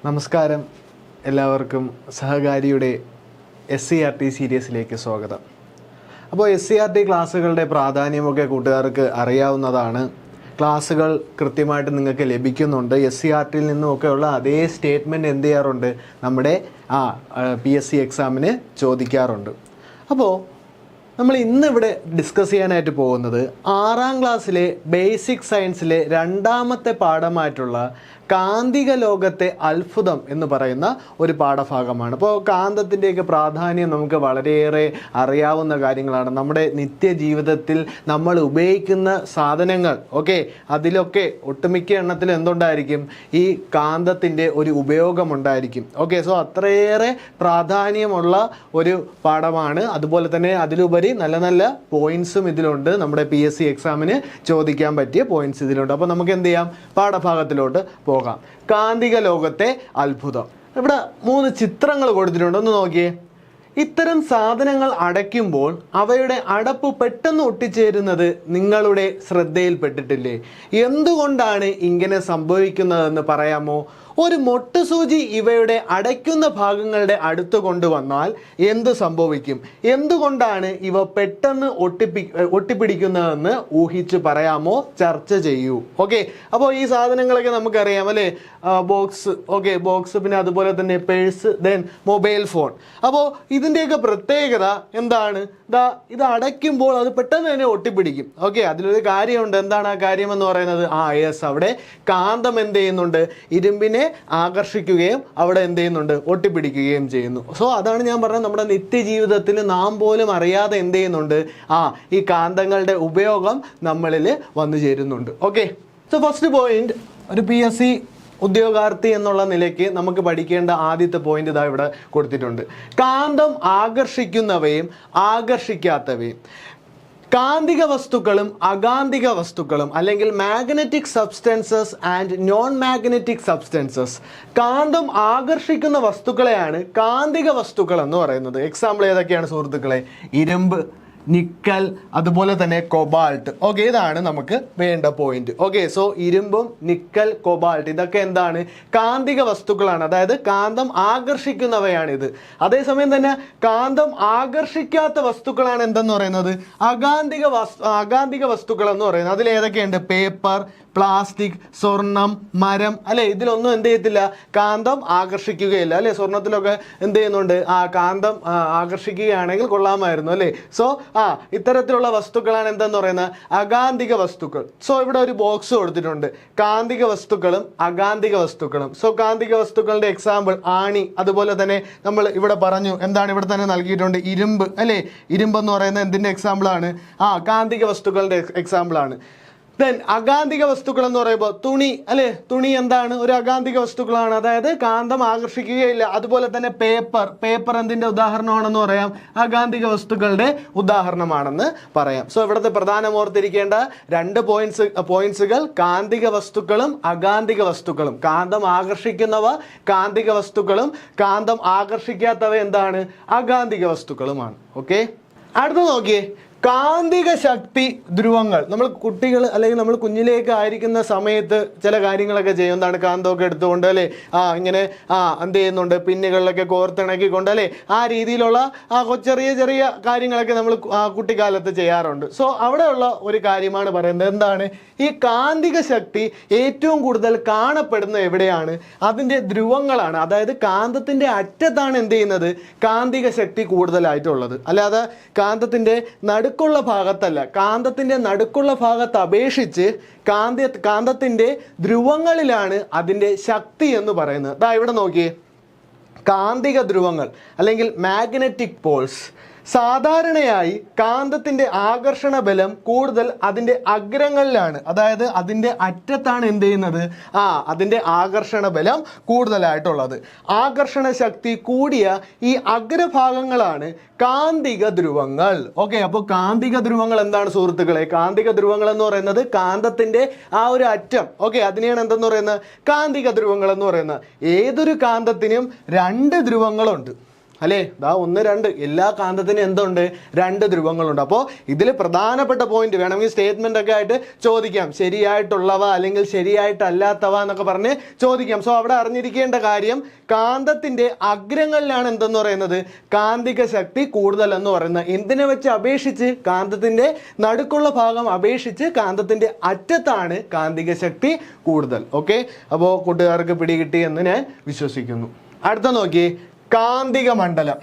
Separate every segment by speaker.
Speaker 1: നമസ്കാരം, എല്ലാവർക്കും സഹകാരിയുടെ SCRT സീരീസിലേക്ക് സ്വാഗതം. അപ്പോൾ SCRT ക്ലാസ്സുകളുടെ പ്രാധാന്യമൊക്കെ കൂട്ടുകാർക്ക് അറിയാവുന്നതാണ്. ക്ലാസ്സുകൾ കൃത്യമായിട്ട് നിങ്ങൾക്ക് ലഭിക്കുന്നുണ്ട്. SCRTയിൽ നിന്നുമൊക്കെയുള്ള അതേ സ്റ്റേറ്റ്മെൻറ്റ് എന്ത് ചെയ്യാറുണ്ട്, നമ്മുടെ PSC എക്സാമിന് ചോദിക്കാറുണ്ട്. അപ്പോൾ നമ്മൾ ഇന്നിവിടെ ഡിസ്കസ് ചെയ്യാനായിട്ട് പോകുന്നത് 6ാം ക്ലാസ്സിലെ ബേസിക് സയൻസിലെ രണ്ടാമത്തെ പാഠമായിട്ടുള്ള കാന്തിക ലോകത്തെ അത്ഭുതം എന്ന് പറയുന്ന ഒരു പാഠഭാഗമാണ്. അപ്പോൾ കാന്തത്തിൻ്റെയൊക്കെ പ്രാധാന്യം നമുക്ക് വളരെയേറെ അറിയാവുന്ന കാര്യങ്ങളാണ്. നമ്മുടെ നിത്യജീവിതത്തിൽ നമ്മൾ ഉപയോഗിക്കുന്ന സാധനങ്ങൾ അതിലൊക്കെ ഒട്ടുമിക്ക എണ്ണത്തിൽ എന്തുണ്ടായിരിക്കും, ഈ കാന്തത്തിൻ്റെ ഒരു ഉപയോഗമുണ്ടായിരിക്കും. സോ അത്രയേറെ പ്രാധാന്യമുള്ള ഒരു പാഠമാണ്. അതുപോലെ തന്നെ അതിലുപരി നല്ല നല്ല പോയിന്റ്സും ഇതിലുണ്ട്. നമ്മുടെ PSC എക്സാമിന് ചോദിക്കാൻ പറ്റിയ പോയിന്റ്സ് ഇതിലുണ്ട്. അപ്പോൾ നമുക്ക് എന്ത് ചെയ്യാം, പാഠഭാഗത്തിലോട്ട് പോകാം. കാന്തിക ലോകത്തെ അത്ഭുതം. ഇവിടെ 3 ചിത്രങ്ങൾ കൊടുത്തിട്ടുണ്ട്, ഒന്ന് നോക്കിയേ. ഇത്തരം സാധനങ്ങൾ അടയ്ക്കുമ്പോൾ അവയുടെ അടപ്പ് പെട്ടെന്ന് ഒട്ടിച്ചേരുന്നത് നിങ്ങളുടെ ശ്രദ്ധയിൽപ്പെട്ടിട്ടില്ലേ? എന്തുകൊണ്ടാണ് ഇങ്ങനെ സംഭവിക്കുന്നതെന്ന് പറയാമോ? ഒരു മൊട്ടുസൂചി ഇവയുടെ അടയ്ക്കുന്ന ഭാഗങ്ങളുടെ അടുത്ത് കൊണ്ടുവന്നാൽ എന്ത് സംഭവിക്കും? എന്തുകൊണ്ടാണ് ഇവ പെട്ടെന്ന് ഒട്ടിപ്പിടിക്കുന്നതെന്ന് ഊഹിച്ച് പറയാമോ? ചർച്ച ചെയ്യൂ. അപ്പോൾ ഈ സാധനങ്ങളൊക്കെ നമുക്കറിയാം അല്ലേ? ബോക്സ് ബോക്സ്, പിന്നെ അതുപോലെ തന്നെ പേഴ്സ്, ദെൻ മൊബൈൽ ഫോൺ. അപ്പോൾ ഇതിൻ്റെയൊക്കെ പ്രത്യേകത എന്താണ്? ഇത് അടയ്ക്കുമ്പോൾ അത് പെട്ടെന്ന് തന്നെ ഒട്ടിപ്പിടിക്കും. അതിലൊരു കാര്യമുണ്ട്. എന്താണ് ആ കാര്യം എന്ന് പറയുന്നത്? അവിടെ കാന്തം എന്ത് ചെയ്യുന്നുണ്ട്, ഇരുമ്പിനെ ആകർഷിക്കുകയും അവിടെ എന്ത് ചെയ്യുന്നുണ്ട്, ഒട്ടിപ്പിടിക്കുകയും ചെയ്യുന്നു. സോ അതാണ് ഞാൻ പറഞ്ഞത്, നമ്മുടെ നിത്യജീവിതത്തിൽ നാം പോലും അറിയാതെ എന്ത് ചെയ്യുന്നുണ്ട്, ഈ കാന്തങ്ങളുടെ ഉപയോഗം നമ്മളിൽ വന്നു ചേരുന്നുണ്ട്. സോ ഫസ്റ്റ് പോയിന്റ്, ഒരു PSC ഉദ്യോഗാർത്ഥി എന്നുള്ള നിലയ്ക്ക് നമുക്ക് പഠിക്കേണ്ട ആദ്യത്തെ പോയിന്റ് ഇതാ ഇവിടെ കൊടുത്തിട്ടുണ്ട്. കാന്തം ആകർഷിക്കുന്നവയും ആകർഷിക്കാത്തവയും. കാന്തിക വസ്തുക്കളും അകാന്തിക വസ്തുക്കളും അല്ലെങ്കിൽ magnetic substances and non magnetic substances. കാന്തം ആകർഷിക്കുന്ന വസ്തുക്കളെയാണ് കാന്തിക വസ്തുക്കൾ എന്ന് പറയുന്നത്. എക്സാമ്പിൾ ഏതൊക്കെയാണ് സുഹൃത്തുക്കളെ? ഇരുമ്പ്, നിക്കൽ, അതുപോലെ തന്നെ കൊബാൾട്ട്. ഇതാണ് നമുക്ക് വേണ്ട പോയിന്റ്. സോ ഇരുമ്പും നിക്കൽ, കൊബാൾട്ട് ഇതൊക്കെ എന്താണ്? കാന്തിക വസ്തുക്കളാണ്. അതായത് കാന്തം ആകർഷിക്കുന്നവയാണിത്. അതേസമയം തന്നെ കാന്തം ആകർഷിക്കാത്ത വസ്തുക്കളാണ് എന്തെന്ന് പറയുന്നത്? അകാന്തിക വസ്തുക്കൾ എന്ന് പറയുന്നത്. അതിൽ ഏതൊക്കെയുണ്ട്? പേപ്പർ, പ്ലാസ്റ്റിക്, സ്വർണം, മരം അല്ലെ? ഇതിലൊന്നും എന്ത് ചെയ്യത്തില്ല, കാന്തം ആകർഷിക്കുകയില്ല അല്ലെ? സ്വർണത്തിലൊക്കെ എന്ത് ചെയ്യുന്നുണ്ട്, കാന്തം ആകർഷിക്കുകയാണെങ്കിൽ കൊള്ളാമായിരുന്നു അല്ലെ? സോ ഇത്തരത്തിലുള്ള വസ്തുക്കളാണ് എന്തെന്ന് പറയുന്നത്? അകാന്തിക വസ്തുക്കൾ. സോ ഇവിടെ ഒരു ബോക്സ് കൊടുത്തിട്ടുണ്ട്, കാന്തിക വസ്തുക്കളും അകാന്തിക വസ്തുക്കളും. സോ കാന്തിക വസ്തുക്കളുടെ എക്സാമ്പിൾ ആണി, അതുപോലെ തന്നെ നമ്മൾ ഇവിടെ പറഞ്ഞു എന്താണ്, ഇവിടെ തന്നെ നൽകിയിട്ടുണ്ട് ഇരുമ്പ് അല്ലെ? ഇരുമ്പ് എന്ന് പറയുന്നത് എന്തിന്റെ എക്സാമ്പിൾ ആണ്? കാന്തിക വസ്തുക്കളുടെ എക്സാമ്പിൾ ആണ്. ദെൻ അകാന്തിക വസ്തുക്കൾ എന്ന് പറയുമ്പോൾ തുണി അല്ലെ? തുണി എന്താണ്? ഒരു അകാന്തിക വസ്തുക്കളാണ്, അതായത് കാന്തം ആകർഷിക്കുകയില്ല. അതുപോലെ തന്നെ പേപ്പർ എന്തിന്റെ ഉദാഹരണമാണെന്ന് പറയാം? അകാന്തിക വസ്തുക്കളുടെ ഉദാഹരണമാണെന്ന് പറയാം. സോ ഇവിടുത്തെ പ്രധാനം ഓർത്തിരിക്കേണ്ട 2 പോയിന്റ്സുകൾ, കാന്തിക വസ്തുക്കളും അകാന്തിക വസ്തുക്കളും. കാന്തം ആകർഷിക്കുന്നവ കാന്തിക വസ്തുക്കളും, കാന്തം ആകർഷിക്കാത്തവ എന്താണ്? അകാന്തിക വസ്തുക്കളുമാണ്. അടുത്ത നോക്കിയേ, കാന്തിക ശക്തി ധ്രുവങ്ങൾ. നമ്മൾ കുട്ടികൾ അല്ലെങ്കിൽ നമ്മൾ കുഞ്ഞിലേക്ക് ആയിരിക്കുന്ന സമയത്ത് ചില കാര്യങ്ങളൊക്കെ ചെയ്യും. എന്താണ്? കാന്തമൊക്കെ എടുത്തുകൊണ്ട് അല്ലേ, ഇങ്ങനെ എന്ത് ചെയ്യുന്നുണ്ട്, പിന്നുകളിലൊക്കെ കോർത്തിണക്കിക്കൊണ്ട് അല്ലേ, ആ രീതിയിലുള്ള ചെറിയ ചെറിയ കാര്യങ്ങളൊക്കെ നമ്മൾ കുട്ടിക്കാലത്ത് ചെയ്യാറുണ്ട്. സോ അവിടെയുള്ള ഒരു കാര്യമാണ് പറയുന്നത്. എന്താണ്? ഈ കാന്തിക ശക്തി ഏറ്റവും കൂടുതൽ കാണപ്പെടുന്ന എവിടെയാണ്? അതിൻ്റെ ധ്രുവങ്ങളാണ്. അതായത് കാന്തത്തിൻ്റെ അറ്റത്താണ് എന്ത് ചെയ്യുന്നത്, കാന്തിക ശക്തി കൂടുതലായിട്ടുള്ളത്. അല്ലാതെ കാന്തത്തിൻ്റെ നടുക്കുള്ള ഭാഗത്തല്ല. കാന്തത്തിൻ്റെ നടുക്കുള്ള ഭാഗത്ത് അപേക്ഷിച്ച് കാന്തത്തിൻ്റെ ധ്രുവങ്ങളിലാണ് അതിൻ്റെ ശക്തി എന്ന് പറയുന്നത്. ഇവിടെ നോക്കിയേ, കാന്തിക ധ്രുവങ്ങൾ അല്ലെങ്കിൽ മാഗ്നറ്റിക് പോൾസ്. സാധാരണയായി കാന്തത്തിന്റെ ആകർഷണ ബലം കൂടുതൽ അതിന്റെ അഗ്രങ്ങളിലാണ്. അതായത് അതിന്റെ അറ്റത്താണ് എന്ത് ചെയ്യുന്നത്, അതിന്റെ ആകർഷണ ബലം കൂടുതലായിട്ടുള്ളത്. ആകർഷണ ശക്തി കൂടിയ ഈ അഗ്രഭാഗങ്ങളാണ് കാന്തിക ധ്രുവങ്ങൾ. അപ്പോൾ കാന്തിക ധ്രുവങ്ങൾ എന്താണ് സുഹൃത്തുക്കളെ? കാന്തിക ധ്രുവങ്ങൾ എന്ന് പറയുന്നത് കാന്തത്തിന്റെ ആ ഒരു അറ്റം. അതിനെയാണ് എന്തെന്ന് പറയുന്നത്? കാന്തിക ധ്രുവങ്ങൾ എന്ന് പറയുന്നത്. ഏതൊരു കാന്തത്തിനും 2 ധ്രുവങ്ങളുണ്ട്. അല്ലേ? ദാ 1, 2 എല്ലാ കാന്തത്തിനും എന്തുണ്ട്? 2 ധ്രുവങ്ങളുണ്ട്. അപ്പോൾ ഇതിൽ പ്രധാനപ്പെട്ട പോയിന്റ് വേണമെങ്കിൽ സ്റ്റേറ്റ്മെന്റ് ഒക്കെ ആയിട്ട് ചോദിക്കാം, ശരിയായിട്ടുള്ളവ അല്ലെങ്കിൽ ശരിയായിട്ടല്ലാത്തവ എന്നൊക്കെ പറഞ്ഞ് ചോദിക്കാം. സോ അവിടെ അറിഞ്ഞിരിക്കേണ്ട കാര്യം, കാന്തത്തിന്റെ അഗ്രങ്ങളിലാണ് എന്തെന്ന് പറയുന്നത്? കാന്തിക ശക്തി കൂടുതൽ എന്ന് പറയുന്നത്. എന്തിനെ വെച്ച് അപേക്ഷിച്ച്? കാന്തത്തിന്റെ നടുക്കുള്ള ഭാഗം അപേക്ഷിച്ച് കാന്തത്തിന്റെ അറ്റത്താണ് കാന്തിക ശക്തി കൂടുതൽ. ഓക്കെ, അപ്പോൾ കൂട്ടുകാർക്ക് പിടികിട്ടി എന്ന് ഞാൻ വിശ്വസിക്കുന്നു. അടുത്ത നോക്കി, കാന്തിക മണ്ഡലം.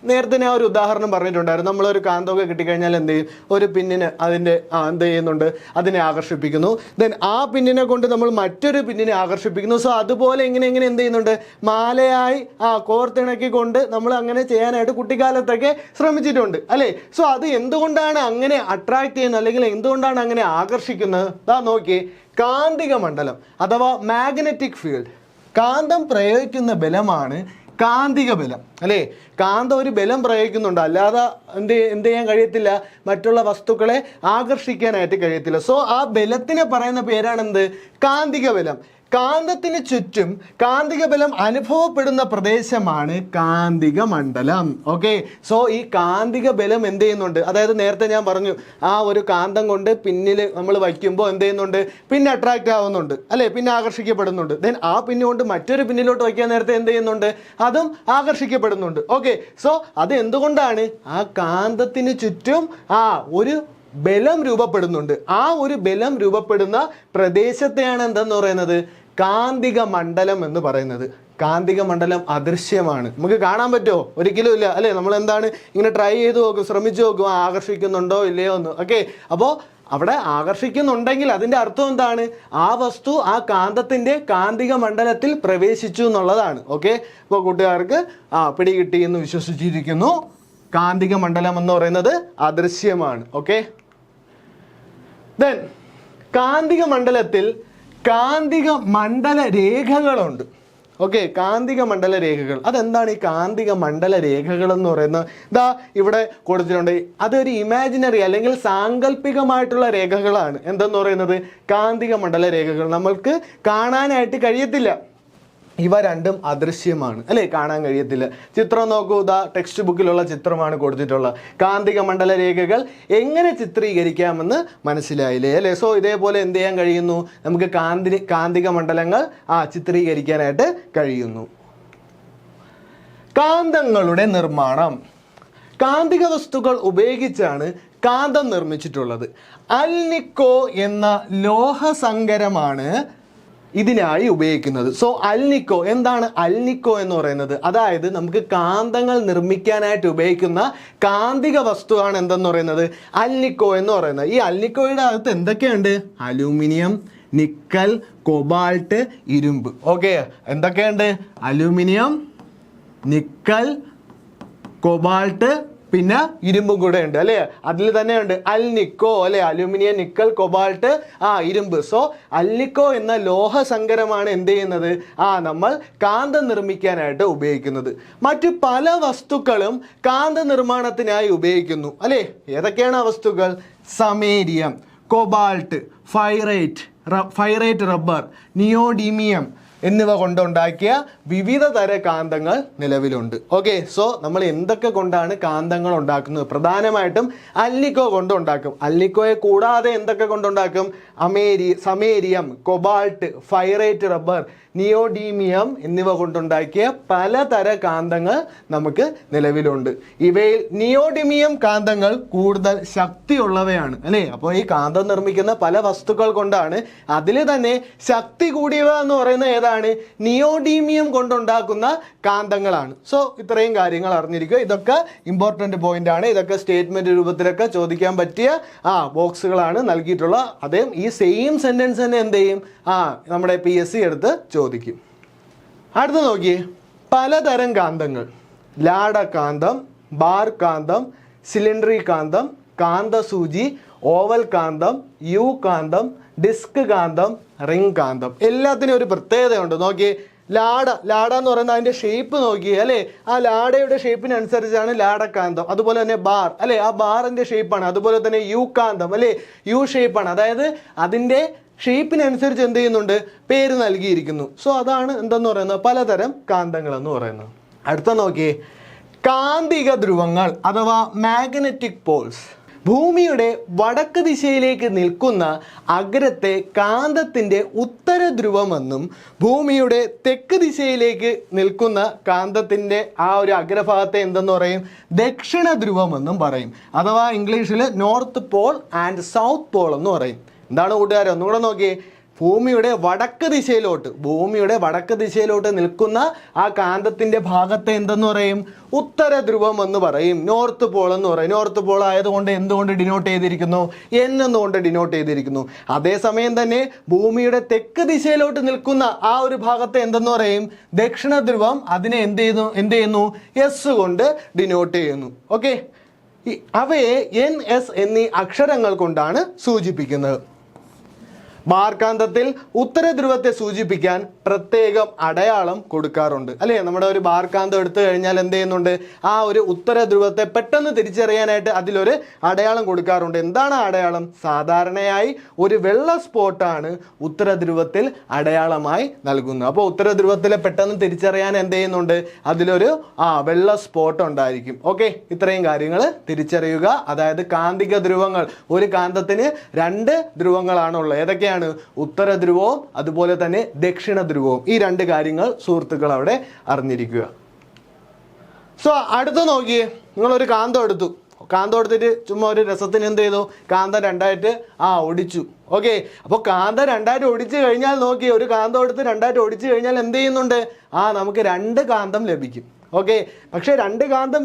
Speaker 1: നേരത്തെ ഞാൻ ഒരു ഉദാഹരണം പറഞ്ഞിട്ടുണ്ടായിരുന്നു. നമ്മളൊരു കാന്തമൊക്കെ കിട്ടിക്കഴിഞ്ഞാൽ എന്ത് ചെയ്യും? ഒരു പിന്നിന് അതിൻ്റെ എന്ത് ചെയ്യുന്നുണ്ട്? അതിനെ ആകർഷിപ്പിക്കുന്നു. ദെൻ ആ പിന്നിനെ കൊണ്ട് നമ്മൾ മറ്റൊരു പിന്നിനെ ആകർഷിപ്പിക്കുന്നു. സോ അതുപോലെ ഇങ്ങനെ എന്ത് ചെയ്യുന്നുണ്ട്? മാലയായി കോർത്തിണക്കി കൊണ്ട് നമ്മൾ അങ്ങനെ ചെയ്യാനായിട്ട് കുട്ടിക്കാലത്തൊക്കെ ശ്രമിച്ചിട്ടുണ്ട്, അല്ലേ? സോ അത് എന്തുകൊണ്ടാണ് അങ്ങനെ അട്രാക്ട് ചെയ്യുന്നത് അല്ലെങ്കിൽ എന്തുകൊണ്ടാണ് അങ്ങനെ ആകർഷിക്കുന്നത്? ദാ നോക്കി, കാന്തിക മണ്ഡലം അഥവാ മാഗ്നറ്റിക് ഫീൽഡ്. കാന്തം പ്രയോഗിക്കുന്ന ബലമാണ് കാന്തിക ബലം, അല്ലേ? കാന്തം ഒരു ബലം പ്രയോഗിക്കുന്നുണ്ട്, അല്ലാതെ എന്ത് ചെയ്യാൻ കഴിയത്തില്ല? മറ്റുള്ള വസ്തുക്കളെ ആകർഷിക്കാനായിട്ട് കഴിയത്തില്ല. സോ ആ ബലത്തിനെ പറയുന്ന പേരാണെന്ത്? കാന്തിക ബലം. കാന്തത്തിന് ചുറ്റും കാന്തിക ബലം അനുഭവപ്പെടുന്ന പ്രദേശമാണ് കാന്തിക മണ്ഡലം. ഓക്കെ, സോ ഈ കാന്തിക ബലം എന്ത് ചെയ്യുന്നുണ്ട്? അതായത് നേരത്തെ ഞാൻ പറഞ്ഞു, ആ ഒരു കാന്തം കൊണ്ട് പിന്നിൽ നമ്മൾ വയ്ക്കുമ്പോൾ എന്ത് ചെയ്യുന്നുണ്ട്? പിന്നെ അട്രാക്റ്റ് ആവുന്നുണ്ട്, അല്ലേ? പിന്നെ ആകർഷിക്കപ്പെടുന്നുണ്ട്. ദെൻ ആ പിന്നുകൊണ്ട് മറ്റൊരു പിന്നിലോട്ട് വയ്ക്കാൻ നേരത്തെ എന്ത് ചെയ്യുന്നുണ്ട്? അതും ആകർഷിക്കപ്പെടുന്നുണ്ട്. ഓക്കെ, സോ അത് എന്തുകൊണ്ടാണ്? ആ കാന്തത്തിന് ചുറ്റും ഒരു ബലം രൂപപ്പെടുന്നുണ്ട്. ആ ഒരു ബലം രൂപപ്പെടുന്ന പ്രദേശത്തെയാണ് എന്തെന്ന് പറയുന്നത്? കാന്തിക മണ്ഡലം എന്ന് പറയുന്നത്. കാന്തിക മണ്ഡലം അദൃശ്യമാണ്, നമുക്ക് കാണാൻ പറ്റുമോ? ഒരിക്കലും ഇല്ല, അല്ലേ? നമ്മൾ എന്താണ് ഇങ്ങനെ ട്രൈ ചെയ്ത് നോക്കും, ശ്രമിച്ചു നോക്കും, ആകർഷിക്കുന്നുണ്ടോ ഇല്ലയോ എന്ന്. ഓക്കെ, അപ്പോൾ അവിടെ ആകർഷിക്കുന്നുണ്ടെങ്കിൽ അതിൻ്റെ അർത്ഥം എന്താണ്? ആ വസ്തു ആ കാന്തത്തിൻ്റെ കാന്തിക മണ്ഡലത്തിൽ പ്രവേശിച്ചു എന്നുള്ളതാണ്. ഓക്കെ, അപ്പോൾ കൂട്ടുകാർക്ക് പിടികിട്ടി എന്ന് വിശ്വസിച്ചിരിക്കുന്നു. കാന്തിക മണ്ഡലം എന്ന് പറയുന്നത് അദൃശ്യമാണ്. ഓക്കെ, ദെൻ കാന്തിക മണ്ഡലത്തിൽ കാന്തിക മണ്ഡല രേഖകളുണ്ട്. ഓക്കെ, കാന്തിക മണ്ഡല രേഖകൾ. അതെന്താണ് ഈ കാന്തിക മണ്ഡല രേഖകൾ എന്ന് പറയുന്നത്? ഇതാ ഇവിടെ കൊടുത്തിട്ടുണ്ട്. അതൊരു ഇമാജിനറി അല്ലെങ്കിൽ സാങ്കല്പികമായിട്ടുള്ള രേഖകളാണ്. എന്തെന്ന് പറയുന്നത്? കാന്തിക മണ്ഡല രേഖകൾ. നമ്മൾക്ക് കാണാനായിട്ട് കഴിയത്തില്ല, ഇവ രണ്ടും അദൃശ്യമാണ്, അല്ലേ? കാണാൻ കഴിയത്തില്ല. ചിത്രം നോക്കൂ, ഇതാ ടെക്സ്റ്റ് ബുക്കിലുള്ള ചിത്രമാണ് കൊടുത്തിട്ടുള്ളത്. കാന്തിക മണ്ഡല രേഖകൾ എങ്ങനെ ചിത്രീകരിക്കാമെന്ന് മനസ്സിലായില്ലേ, അല്ലേ? സോ ഇതേപോലെ എന്ത് ചെയ്യാൻ കഴിയുന്നു? നമുക്ക് കാന്തിക മണ്ഡലങ്ങൾ ചിത്രീകരിക്കാനായിട്ട് കഴിയുന്നു. കാന്തങ്ങളുടെ നിർമ്മാണം. കാന്തിക വസ്തുക്കൾ ഉപയോഗിച്ചാണ് കാന്തം നിർമ്മിച്ചിട്ടുള്ളത്. അൽനിക്കോ എന്ന ലോഹസങ്കരമാണ് ഇതിനായി ഉപയോഗിക്കുന്നത്. സോ അൽനിക്കോ, എന്താണ് അൽനിക്കോ എന്ന് പറയുന്നത്? അതായത് നമുക്ക് കാന്തങ്ങൾ നിർമ്മിക്കാനായിട്ട് ഉപയോഗിക്കുന്ന കാന്തിക വസ്തുവാണ് എന്തെന്ന് പറയുന്നത്? അൽനിക്കോ എന്ന് പറയുന്നത്. ഈ അൽനിക്കോയുടെ അകത്ത് എന്തൊക്കെയുണ്ട്? അലൂമിനിയം, നിക്കൽ, കൊബാൾട്ട്, ഇരുമ്പ്. ഓക്കെ, എന്തൊക്കെയുണ്ട്? അലൂമിനിയം, നിക്കൽ, കൊബാൾട്ട്, പിന്നെ ഇരുമ്പും കൂടെ ഉണ്ട്, അല്ലേ? അതിൽ തന്നെ ഉണ്ട് അൽനിക്കോ, അല്ലെ? അലൂമിനിയം, നിക്കൽ, കൊബാൾട്ട്, ഇരുമ്പ്. സോ അൽനിക്കോ എന്ന ലോഹസങ്കരമാണ് എന്ത് ചെയ്യുന്നത്? നമ്മൾ കാന്തം നിർമ്മിക്കാനായിട്ട് ഉപയോഗിക്കുന്നത്. മറ്റു പല വസ്തുക്കളും കാന്ത നിർമ്മാണത്തിനായി ഉപയോഗിക്കുന്നു, അല്ലേ? ഏതൊക്കെയാണ് ആ വസ്തുക്കൾ? സമേരിയം, കൊബാൾട്ട്, ഫൈറേറ്റ് റബ്ബർ, നിയോഡീമിയം എന്നിവ കൊണ്ടുണ്ടാക്കിയ വിവിധ തര കാന്തങ്ങൾ നിലവിലുണ്ട്. ഓക്കെ, സോ നമ്മൾ എന്തൊക്കെ കൊണ്ടാണ് കാന്തങ്ങൾ ഉണ്ടാക്കുന്നത്? പ്രധാനമായിട്ടും അൽനിക്കോ കൊണ്ടുണ്ടാക്കും. അൽനിക്കോയെ കൂടാതെ എന്തൊക്കെ കൊണ്ടുണ്ടാക്കും? സമേരിയം, കൊബാൾട്ട്, ഫൈറേറ്റ് റബ്ബർ, നിയോഡീമിയം എന്നിവ കൊണ്ടുണ്ടാക്കിയ പലതര കാന്തങ്ങൾ നമുക്ക് നിലവിലുണ്ട്. ഇവയിൽ നിയോഡീമിയം കാന്തങ്ങൾ കൂടുതൽ ശക്തിയുള്ളവയാണ്, അല്ലേ? അപ്പോൾ ഈ കാന്തം നിർമ്മിക്കുന്ന പല വസ്തുക്കൾ കൊണ്ടാണ്. അതിൽ തന്നെ ശക്തി കൂടിയവ എന്ന് പറയുന്ന ഏതാണ്? നിയോഡീമിയം കൊണ്ടുണ്ടാക്കുന്ന കാന്തങ്ങളാണ്. സോ ഇത്രയും കാര്യങ്ങൾ അറിഞ്ഞിരിക്കുക. ഇതൊക്കെ ഇമ്പോർട്ടൻ്റ് പോയിന്റ് ആണ്. ഇതൊക്കെ സ്റ്റേറ്റ്മെന്റ് രൂപത്തിലൊക്കെ ചോദിക്കാൻ പറ്റിയ ബോക്സുകളാണ് നൽകിയിട്ടുള്ളത്. അതേ ഈ സെയിം സെന്റൻസ് തന്നെ എന്ത് ചെയ്യും? നമ്മുടെ PSC എടുത്ത് ചോദിക്കും. അടുത്ത നോക്കിയേ, പലതരം കാന്തങ്ങൾ. ലാടകാന്തം, ബാർ കാന്തം, സിലിണ്ടറി കാന്തം, കാന്തസൂചി, ഓവൽ കാന്തം, യു കാന്തം, ഡിസ്ക് കാന്തം, റിംഗ് കാന്തം. എല്ലാത്തിനും ഒരു പ്രത്യേകതയുണ്ട്. നോക്കിയേ, ലാട എന്ന് പറയുന്നത് അതിന്റെ ഷേപ്പ് നോക്കിയേ, അല്ലേ? ആ ലാടയുടെ ഷേപ്പിനനുസരിച്ചാണ് ലാടക്കാന്തം. അതുപോലെ തന്നെ ബാർ, അല്ലേ? ആ ബാറിന്റെ ഷേപ്പാണ്. അതുപോലെ തന്നെ യു കാന്തം, അല്ലേ? യു ഷേപ്പാണ്. അതായത് അതിന്റെ ഷേപ്പിനനുസരിച്ച് എന്ത് ചെയ്യുന്നുണ്ട്? പേര് നൽകിയിരിക്കുന്നു. സോ അതാണ് എന്തെന്ന് പറയുന്നത്? പലതരം കാന്തങ്ങൾ എന്ന് പറയുന്നത്. അടുത്ത നോക്കിയേ, കാന്തിക ധ്രുവങ്ങൾ അഥവാ മാഗ്നറ്റിക് പോൾസ്. ഭൂമിയുടെ വടക്ക് ദിശയിലേക്ക് നിൽക്കുന്ന അഗ്രത്തെ കാന്തത്തിൻ്റെ ഉത്തര ധ്രുവമെന്നും ഭൂമിയുടെ തെക്ക് ദിശയിലേക്ക് നിൽക്കുന്ന കാന്തത്തിൻ്റെ ആ ഒരു അഗ്രഭാഗത്തെ എന്തെന്ന് പറയും? ദക്ഷിണ ധ്രുവമെന്നും പറയും. അഥവാ ഇംഗ്ലീഷിൽ north Paul and south Paul എന്ന് പറയും. എന്താണ് കൂട്ടുകാരെ, ഒന്നുകൂടെ നോക്കിയേ. ഭൂമിയുടെ വടക്ക് ദിശയിലോട്ട് നിൽക്കുന്ന ആ കാന്തത്തിൻ്റെ ഭാഗത്തെ എന്തെന്ന് പറയും? ഉത്തര ധ്രുവം എന്ന് പറയും, നോർത്ത് പോൾ എന്ന് പറയും. നോർത്ത് പോൾ ആയതുകൊണ്ട് എന്തുകൊണ്ട് ഡിനോട്ട് ചെയ്തിരിക്കുന്നു? എന്നുകൊണ്ട് ഡിനോട്ട് ചെയ്തിരിക്കുന്നു. അതേസമയം തന്നെ ഭൂമിയുടെ തെക്ക് ദിശയിലോട്ട് നിൽക്കുന്ന ആ ഒരു ഭാഗത്തെ എന്തെന്ന് പറയും? ദക്ഷിണ ധ്രുവം. അതിനെ എന്ത് ചെയ്യുന്നു? എസ് കൊണ്ട് ഡിനോട്ട് ചെയ്യുന്നു. ഓക്കെ, അവയെ NS എന്നീ അക്ഷരങ്ങൾ കൊണ്ടാണ് സൂചിപ്പിക്കുന്നത്. ബാർകാന്തത്തിൽ ഉത്തര ധ്രുവത്തെ സൂചിപ്പിക്കാൻ പ്രത്യേകം അടയാളം കൊടുക്കാറുണ്ട് അല്ലേ? നമ്മുടെ ഒരു ബാർകാന്തം എടുത്തു കഴിഞ്ഞാൽ എന്ത് ചെയ്യുന്നുണ്ട്? ആ ഒരു ഉത്തര ധ്രുവത്തെ പെട്ടെന്ന് തിരിച്ചറിയാനായിട്ട് അതിലൊരു അടയാളം കൊടുക്കാറുണ്ട്. എന്താണ് അടയാളം? സാധാരണയായി ഒരു വെള്ള സ്പോട്ടാണ് ഉത്തര ധ്രുവത്തിൽ അടയാളമായി നൽകുന്നത്. അപ്പോൾ ഉത്തര ധ്രുവത്തിലെ പെട്ടെന്ന് തിരിച്ചറിയാൻ എന്ത് ചെയ്യുന്നുണ്ട്? അതിലൊരു വെള്ള സ്പോട്ട് ഉണ്ടായിരിക്കും. ഓക്കെ, ഇത്രയും കാര്യങ്ങൾ തിരിച്ചറിയുക. അതായത് കാന്തിക ധ്രുവങ്ങൾ, ഒരു കാന്തത്തിന് 2 ധ്രുവങ്ങളാണുള്ളത്. ഏതൊക്കെയാണ്? ഉത്തര ധ്രുവവും അതുപോലെ തന്നെ ദക്ഷിണ ധ്രുവവും. ഈ 2 കാര്യങ്ങൾ സുഹൃത്തുക്കൾ അവിടെ അറിഞ്ഞിരിക്കുക. സോ അടുത്ത നോക്കിയേ, നിങ്ങളൊരു കാന്തം എടുത്തിട്ട് ചുമ്മാ ഒരു രസത്തിന് എന്ത് ചെയ്തു? കാന്തം 2ആയിട്ട് ഒടിച്ചു. ഓക്കെ, അപ്പോൾ കാന്തം 2ആയിട്ട് ഒടിച്ചു കഴിഞ്ഞാൽ നോക്കി, ഒരു കാന്തം എടുത്ത് 2ആയിട്ട് ഒടിച്ചു കഴിഞ്ഞാൽ എന്ത് ചെയ്യുന്നുണ്ട്? നമുക്ക് 2 കാന്തം ലഭിക്കും. ഓക്കെ, പക്ഷെ 2 കാന്തം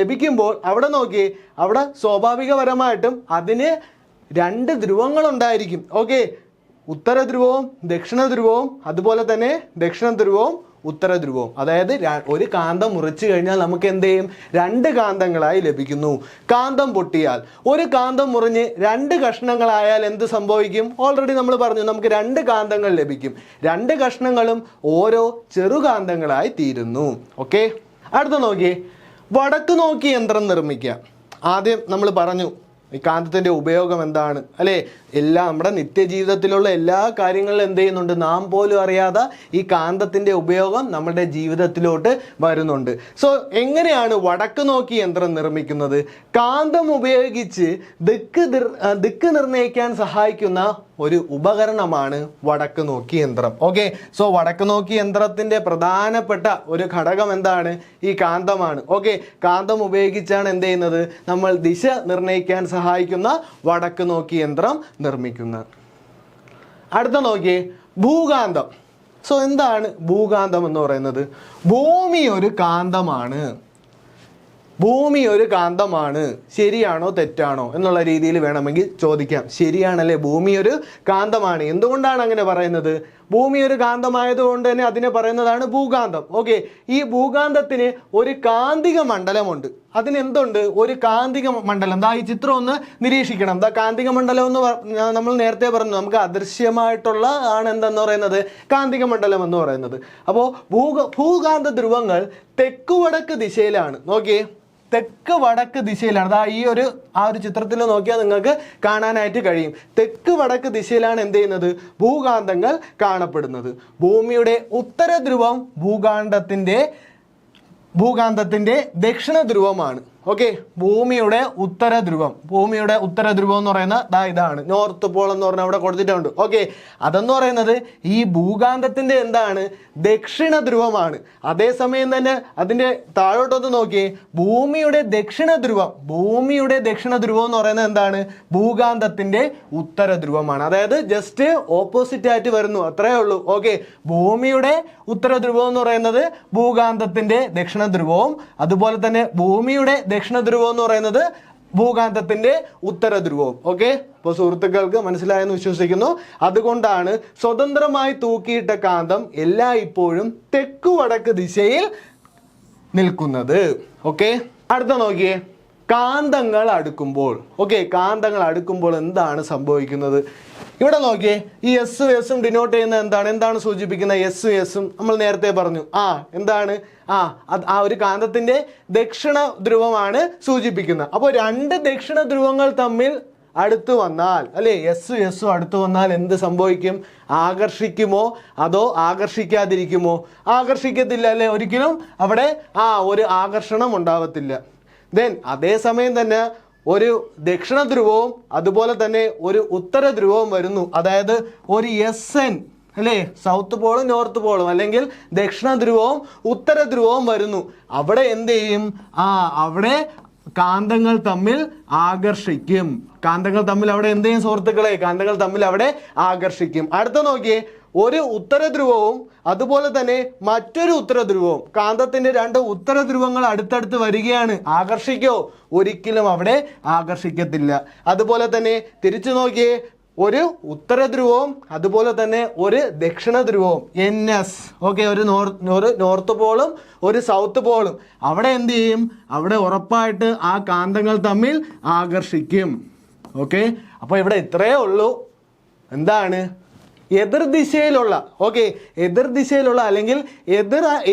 Speaker 1: ലഭിക്കുമ്പോൾ അവിടെ നോക്കി, അവിടെ സ്വാഭാവികപരമായിട്ടും അതിന് 2 ധ്രുവങ്ങളുണ്ടായിരിക്കും. ഓക്കെ, ഉത്തര ധ്രുവവും ദക്ഷിണ ധ്രുവവും, അതുപോലെ തന്നെ ദക്ഷിണ ധ്രുവവും ഉത്തര ധ്രുവവും. അതായത് ഒരു കാന്തം മുറിച്ചു കഴിഞ്ഞാൽ നമുക്ക് എന്ത് ചെയ്യും? 2 കാന്തങ്ങളായി ലഭിക്കുന്നു. കാന്തം പൊട്ടിയാൽ, ഒരു കാന്തം മുറിഞ്ഞ് 2 കഷ്ണങ്ങളായാൽ എന്ത് സംഭവിക്കും? ഓൾറെഡി നമ്മൾ പറഞ്ഞു, നമുക്ക് 2 കാന്തങ്ങൾ ലഭിക്കും. 2 കഷ്ണങ്ങളും ഓരോ ചെറുകാന്തങ്ങളായി തീരുന്നു. ഓക്കെ, അടുത്ത നോക്കിയേ, വടക്ക് നോക്കി യന്ത്രം നിർമ്മിക്കുക. ആദ്യം നമ്മൾ പറഞ്ഞു ഈ കാന്തത്തിൻ്റെ ഉപയോഗം എന്താണ് അല്ലേ? നമ്മുടെ നിത്യജീവിതത്തിലുള്ള എല്ലാ കാര്യങ്ങളിലും എന്ത് ചെയ്യുന്നുണ്ട്? നാം പോലും അറിയാതെ ഈ കാന്തത്തിൻ്റെ ഉപയോഗം നമ്മുടെ ജീവിതത്തിലോട്ട് വരുന്നുണ്ട്. സോ എങ്ങനെയാണ് വടക്ക് നോക്കി യന്ത്രം നിർമ്മിക്കുന്നത്? കാന്തം ഉപയോഗിച്ച് ദിക്ക് നിർണ്ണയിക്കാൻ സഹായിക്കുന്ന ഒരു ഉപകരണമാണ് വടക്ക് നോക്കി യന്ത്രം. ഓക്കെ, സോ വടക്ക് നോക്കി യന്ത്രത്തിൻ്റെ പ്രധാനപ്പെട്ട ഒരു ഘടകം എന്താണ്? ഈ കാന്തമാണ്. ഓക്കെ, കാന്തം ഉപയോഗിച്ചാണ് എന്ത് ചെയ്യുന്നത്? നമ്മൾ ദിശ നിർണ്ണയിക്കാൻ സഹായിക്കുന്ന വടക്ക് നോക്കി യന്ത്രം നിർമ്മിക്കുന്നത്. അടുത്ത നോക്കിയേ, ഭൂകാന്തം. സോ എന്താണ് ഭൂകാന്തം എന്ന് പറയുന്നത്? ഭൂമി ഒരു കാന്തമാണ്. ശരിയാണോ തെറ്റാണോ എന്നുള്ള രീതിയിൽ വേണമെങ്കിൽ ചോദിക്കാം. ശരിയാണല്ലേ, ഭൂമി ഒരു കാന്തമാണ്. എന്തുകൊണ്ടാണ് അങ്ങനെ പറയുന്നത്? ഭൂമി ഒരു കാന്തമായതുകൊണ്ട് തന്നെ അതിനെ പറയുന്നതാണ് ഭൂകാന്തം. ഓക്കെ, ഈ ഭൂകാന്തത്തിന് ഒരു കാന്തിക മണ്ഡലമുണ്ട്. അതിനെന്തുണ്ട്? ഒരു കാന്തിക മണ്ഡലം. ഈ ചിത്രം ഒന്ന് നിരീക്ഷിക്കണം. കാന്തിക മണ്ഡലം എന്ന് നമ്മൾ നേരത്തെ പറഞ്ഞു, നമുക്ക് അദൃശ്യമായിട്ടുള്ള ആണ് എന്തെന്ന് പറയുന്നത്? കാന്തിക മണ്ഡലം എന്ന് പറയുന്നത്. അപ്പോൾ ഭൂകാന്ത ധ്രുവങ്ങൾ തെക്കുവടക്ക് ദിശയിലാണ്. നോക്കിയേ, തെക്ക് വടക്ക് ദിശയിലാണ്. ഈ ഒരു ചിത്രത്തിൽ നോക്കിയാൽ നിങ്ങൾക്ക് കാണാനായിട്ട് കഴിയും. തെക്ക് വടക്ക് ദിശയിലാണ് എന്ത് ചെയ്യുന്നത്? ഭൂകാന്തങ്ങൾ കാണപ്പെടുന്നത്. ഭൂമിയുടെ ഉത്തര ധ്രുവം ഭൂകാന്തത്തിന്റെ ദക്ഷിണ ധ്രുവമാണ്. ഓക്കെ, ഭൂമിയുടെ ഉത്തര ധ്രുവം എന്ന് പറയുന്നത് ഇതാണ്, നോർത്ത് പോൾ എന്ന് പറഞ്ഞാൽ അവിടെ കൊടുത്തിട്ടുണ്ട്. ഓക്കെ, അതെന്ന് പറയുന്നത് ഈ ഭൂകാന്തത്തിന്റെ എന്താണ്? ദക്ഷിണ ധ്രുവമാണ്. അതേസമയം തന്നെ അതിന്റെ താഴോട്ടൊന്ന് നോക്കിയേ, ഭൂമിയുടെ ദക്ഷിണ ധ്രുവം എന്ന് പറയുന്നത് എന്താണ്? ഭൂകാന്തത്തിന്റെ ഉത്തര ധ്രുവമാണ്. അതായത് ജസ്റ്റ് ഓപ്പോസിറ്റ് ആയിട്ട് വരുന്നു, അത്രേ ഉള്ളൂ. ഓക്കെ, ഭൂമിയുടെ ഉത്തര ധ്രുവം എന്ന് പറയുന്നത് ഭൂകാന്തത്തിന്റെ ദക്ഷിണ ധ്രുവവും, അതുപോലെ തന്നെ ഭൂമിയുടെ ദക്ഷിണ ധ്രുവം എന്ന് പറയുന്നത് ഭൂകാന്തത്തിന്റെ ഉത്തര ധ്രുവവും. ഓക്കെ, അപ്പോൾ സുഹൃത്തുക്കൾക്ക് മനസ്സിലായെന്ന് വിശ്വസിക്കുന്നു. അതുകൊണ്ടാണ് സ്വതന്ത്രമായി തൂക്കിയിട്ട കാന്തം എല്ലായ്പ്പോഴും തെക്കു വടക്ക് ദിശയിൽ നിൽക്കുന്നത്. ഓക്കെ, അടുത്ത നോക്കിയേ, കാന്തങ്ങൾ അടുക്കുമ്പോൾ എന്താണ് സംഭവിക്കുന്നത്? ഇവിടെ നോക്കിയേ, ഈ എസും എസും ഡിനോട്ട് ചെയ്യുന്നത് എന്താണ് സൂചിപ്പിക്കുന്നത്? എസും എസും നമ്മൾ നേരത്തെ പറഞ്ഞു. എന്താണ്? ഒരു കാന്തത്തിന്റെ ദക്ഷിണ ധ്രുവമാണ് സൂചിപ്പിക്കുന്നത്. അപ്പോൾ 2 ദക്ഷിണ ധ്രുവങ്ങൾ തമ്മിൽ അടുത്ത് വന്നാൽ അല്ലേ, എസ്സും അടുത്ത് വന്നാൽ എന്ത് സംഭവിക്കും? ആകർഷിക്കുമോ അതോ ആകർഷിക്കാതിരിക്കുമോ? ആകർഷിക്കത്തില്ല അല്ലേ, ഒരിക്കലും അവിടെ ഒരു ആകർഷണം ഉണ്ടാവത്തില്ല. ദെൻ അതേസമയം തന്നെ ഒരു ദക്ഷിണ ധ്രുവവും അതുപോലെ തന്നെ ഒരു ഉത്തര ധ്രുവവും വരുന്നു. അതായത് ഒരു SN അല്ലേ, സൗത്ത് പോളും നോർത്ത് പോളും അല്ലെങ്കിൽ ദക്ഷിണ ധ്രുവവും ഉത്തര ധ്രുവവും വരുന്നു. അവിടെ എന്ത് ചെയ്യും? അവിടെ കാന്തങ്ങൾ തമ്മിൽ ആകർഷിക്കും. കാന്തങ്ങൾ തമ്മിൽ അവിടെ എന്ത് ചെയ്യും സുഹൃത്തുക്കളെ? കാന്തങ്ങൾ തമ്മിൽ അവിടെ ആകർഷിക്കും. അടുത്ത നോക്കിയേ, ഒരു ഉത്തര ധ്രുവവും അതുപോലെ തന്നെ മറ്റൊരു ഉത്തര ധ്രുവവും, കാന്തത്തിന്റെ 2 ഉത്തര ധ്രുവങ്ങൾ അടുത്തടുത്ത് വരികയാണ്. ആകർഷിക്കോ? ഒരിക്കലും അവിടെ ആകർഷിക്കത്തില്ല. അതുപോലെ തന്നെ തിരിച്ചു നോക്കിയേ, ഒരു ഉത്തര ധ്രുവവും അതുപോലെ തന്നെ ഒരു ദക്ഷിണ ധ്രുവവും NS, ഓക്കെ, ഒരു നോർത്ത് പോളും ഒരു സൗത്ത് പോളും, അവിടെ എന്ത് ചെയ്യും? അവിടെ ഉറപ്പായിട്ട് ആ കാന്തങ്ങൾ തമ്മിൽ ആകർഷിക്കും. ഓക്കെ, അപ്പോൾ ഇവിടെ ഇത്രയേ ഉള്ളൂ. എന്താണ്? എതിർദിശയിലുള്ള എതിർദിശയിലുള്ള അല്ലെങ്കിൽ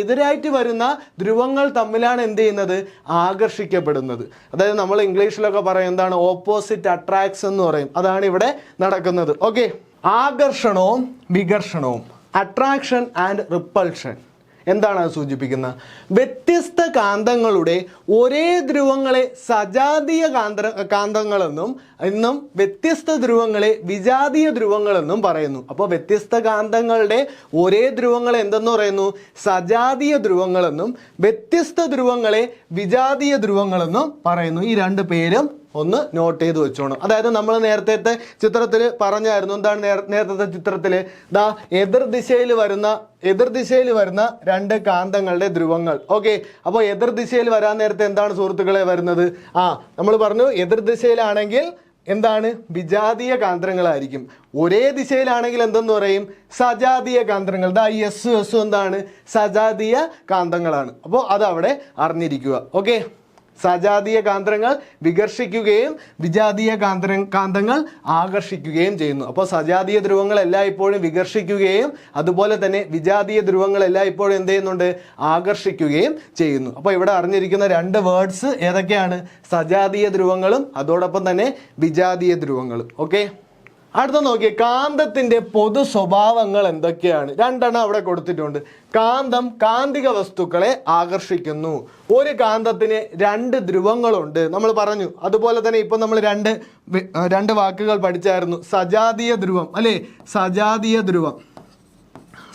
Speaker 1: എതിരായിട്ട് വരുന്ന ധ്രുവങ്ങൾ തമ്മിലാണ് എന്ത് ചെയ്യുന്നത്? ആകർഷിക്കപ്പെടുന്നത്. അതായത് നമ്മൾ ഇംഗ്ലീഷിലൊക്കെ പറയും എന്താണ്? ഓപ്പോസിറ്റ് അട്രാക്ട്സ് എന്ന് പറയും. അതാണ് ഇവിടെ നടക്കുന്നത്. ഓക്കെ, ആകർഷണവും വികർഷണവും, അട്രാക്ഷൻ ആൻഡ് റിപ്പൾഷൻ, എന്താണ് അത് സൂചിപ്പിക്കുന്നത്? വ്യത്യസ്ത കാന്തങ്ങളുടെ ഒരേ ധ്രുവങ്ങളെ സജാതീയ കാന്തങ്ങളെന്നും വ്യത്യസ്ത ധ്രുവങ്ങളെ വിജാതീയ ധ്രുവങ്ങളെന്നും പറയുന്നു. അപ്പോൾ വ്യത്യസ്ത കാന്തങ്ങളുടെ ഒരേ ധ്രുവങ്ങളെ എന്തെന്ന് പറയുന്നു? സജാതീയ ധ്രുവങ്ങളെന്നും വ്യത്യസ്ത ധ്രുവങ്ങളെ വിജാതീയ ധ്രുവങ്ങളെന്നും പറയുന്നു. ഈ 2 പേരും ഒന്ന് നോട്ട് ചെയ്ത് വെച്ചോണം. അതായത് നമ്മൾ നേരത്തെ ചിത്രത്തിൽ പറഞ്ഞായിരുന്നു. എന്താണ് നേരത്തെ ചിത്രത്തിൽ? എതിർദിശയിൽ വരുന്ന 2 കാന്തങ്ങളുടെ ധ്രുവങ്ങൾ. ഓക്കെ, അപ്പോൾ എതിർദിശയിൽ വരാൻ നേരത്തെ എന്താണ് സുഹൃത്തുക്കളെ വരുന്നത്? നമ്മൾ പറഞ്ഞു എതിർദിശയിലാണെങ്കിൽ എന്താണ്? വിജാതീയ കാന്തങ്ങളായിരിക്കും. ഒരേ ദിശയിലാണെങ്കിൽ എന്തെന്ന് പറയും? സജാതീയ കാന്തങ്ങൾ. എസ് എന്താണ്? സജാതീയ കാന്തങ്ങളാണ്. അപ്പോൾ അതവിടെ അറിഞ്ഞിരിക്കുക. ഓക്കെ, സജാതീയ കാന്തങ്ങൾ വികർഷിക്കുകയും വിജാതീയ കാന്തങ്ങൾ ആകർഷിക്കുകയും ചെയ്യുന്നു. അപ്പോൾ സജാതീയ ധ്രുവങ്ങൾ എല്ലായ്പ്പോഴും വികർഷിക്കുകയും അതുപോലെ തന്നെ വിജാതീയ ധ്രുവങ്ങൾ എല്ലായ്പ്പോഴും എന്ത് ചെയ്യുന്നുണ്ട്? ആകർഷിക്കുകയും ചെയ്യുന്നു. അപ്പോൾ ഇവിടെ അറിഞ്ഞിരിക്കുന്ന 2 വേർഡ്സ് ഏതൊക്കെയാണ്? സജാതീയ ധ്രുവങ്ങളും അതോടൊപ്പം തന്നെ വിജാതീയ ധ്രുവങ്ങളും. ഓക്കെ, അടുത്ത നോക്കിയേ, കാന്തത്തിന്റെ പൊതു സ്വഭാവങ്ങൾ എന്തൊക്കെയാണ്? 2 അവിടെ കൊടുത്തിട്ടുണ്ട്. കാന്തം കാന്തിക വസ്തുക്കളെ ആകർഷിക്കുന്നു. ഒരു കാന്തത്തിന് 2 ധ്രുവങ്ങളുണ്ട് നമ്മൾ പറഞ്ഞു. അതുപോലെ തന്നെ ഇപ്പൊ നമ്മൾ രണ്ട് വാക്കുകൾ പഠിച്ചായിരുന്നു. സജാതീയ ധ്രുവം അല്ലെ,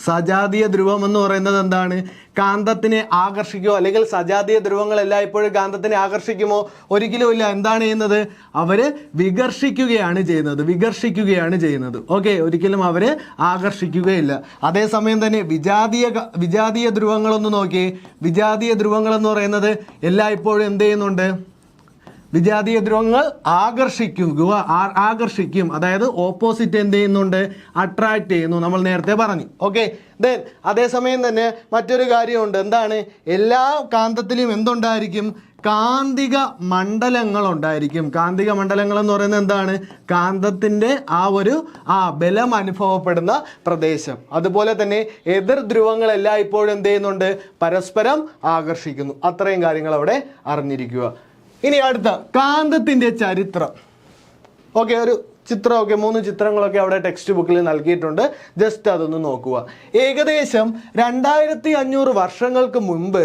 Speaker 1: സജാതീയ ധ്രുവം എന്ന് പറയുന്നത് എന്താണ്? കാന്തത്തിനെ ആകർഷിക്കുമോ? അല്ലെങ്കിൽ സജാതീയ ധ്രുവങ്ങൾ എല്ലായ്പ്പോഴും കാന്തത്തിനെ ആകർഷിക്കുമോ? ഒരിക്കലും ഇല്ല. എന്താണ് ചെയ്യുന്നത്? അവര് വികർഷിക്കുകയാണ് ചെയ്യുന്നത്. ഓക്കെ, ഒരിക്കലും അവര് ആകർഷിക്കുകയില്ല. അതേസമയം തന്നെ വിജാതീയ ധ്രുവങ്ങളൊന്ന് നോക്കിയേ. വിജാതീയ ധ്രുവങ്ങൾ എന്ന് പറയുന്നത് എല്ലായ്പ്പോഴും എന്ത് ചെയ്യുന്നുണ്ട്? വിജാതീയ ധ്രുവങ്ങൾ ആകർഷിക്കും. അതായത് ഓപ്പോസിറ്റ് എന്ത് ചെയ്യുന്നുണ്ട്? അട്രാക്ട് ചെയ്യുന്നു. നമ്മൾ നേരത്തെ പറഞ്ഞു. ഓക്കെ, ദെൻ അതേസമയം തന്നെ മറ്റൊരു കാര്യമുണ്ട്. എന്താണ്? എല്ലാ കാന്തത്തിലും എന്തുണ്ടായിരിക്കും? കാന്തിക മണ്ഡലങ്ങൾ ഉണ്ടായിരിക്കും. കാന്തിക മണ്ഡലങ്ങൾ എന്ന് പറയുന്നത് എന്താണ്? കാന്തത്തിന്റെ ബലം അനുഭവപ്പെടുന്ന പ്രദേശം. അതുപോലെ തന്നെ എതിർ ധ്രുവങ്ങൾ എല്ലായ്പ്പോഴും എന്ത് ചെയ്യുന്നുണ്ട്? പരസ്പരം ആകർഷിക്കുന്നു. അത്രയും കാര്യങ്ങൾ അവിടെ അറിഞ്ഞിരിക്കുക. ഇനി അടുത്ത കാന്തത്തിന്റെ ചരിത്രം. ഓക്കെ, ഒരു ചിത്രമൊക്കെ 3 ചിത്രങ്ങളൊക്കെ അവിടെ ടെക്സ്റ്റ് ബുക്കിൽ നൽകിയിട്ടുണ്ട്. ജസ്റ്റ് അതൊന്ന് നോക്കുക. ഏകദേശം 2500 വർഷങ്ങൾക്ക് മുമ്പ്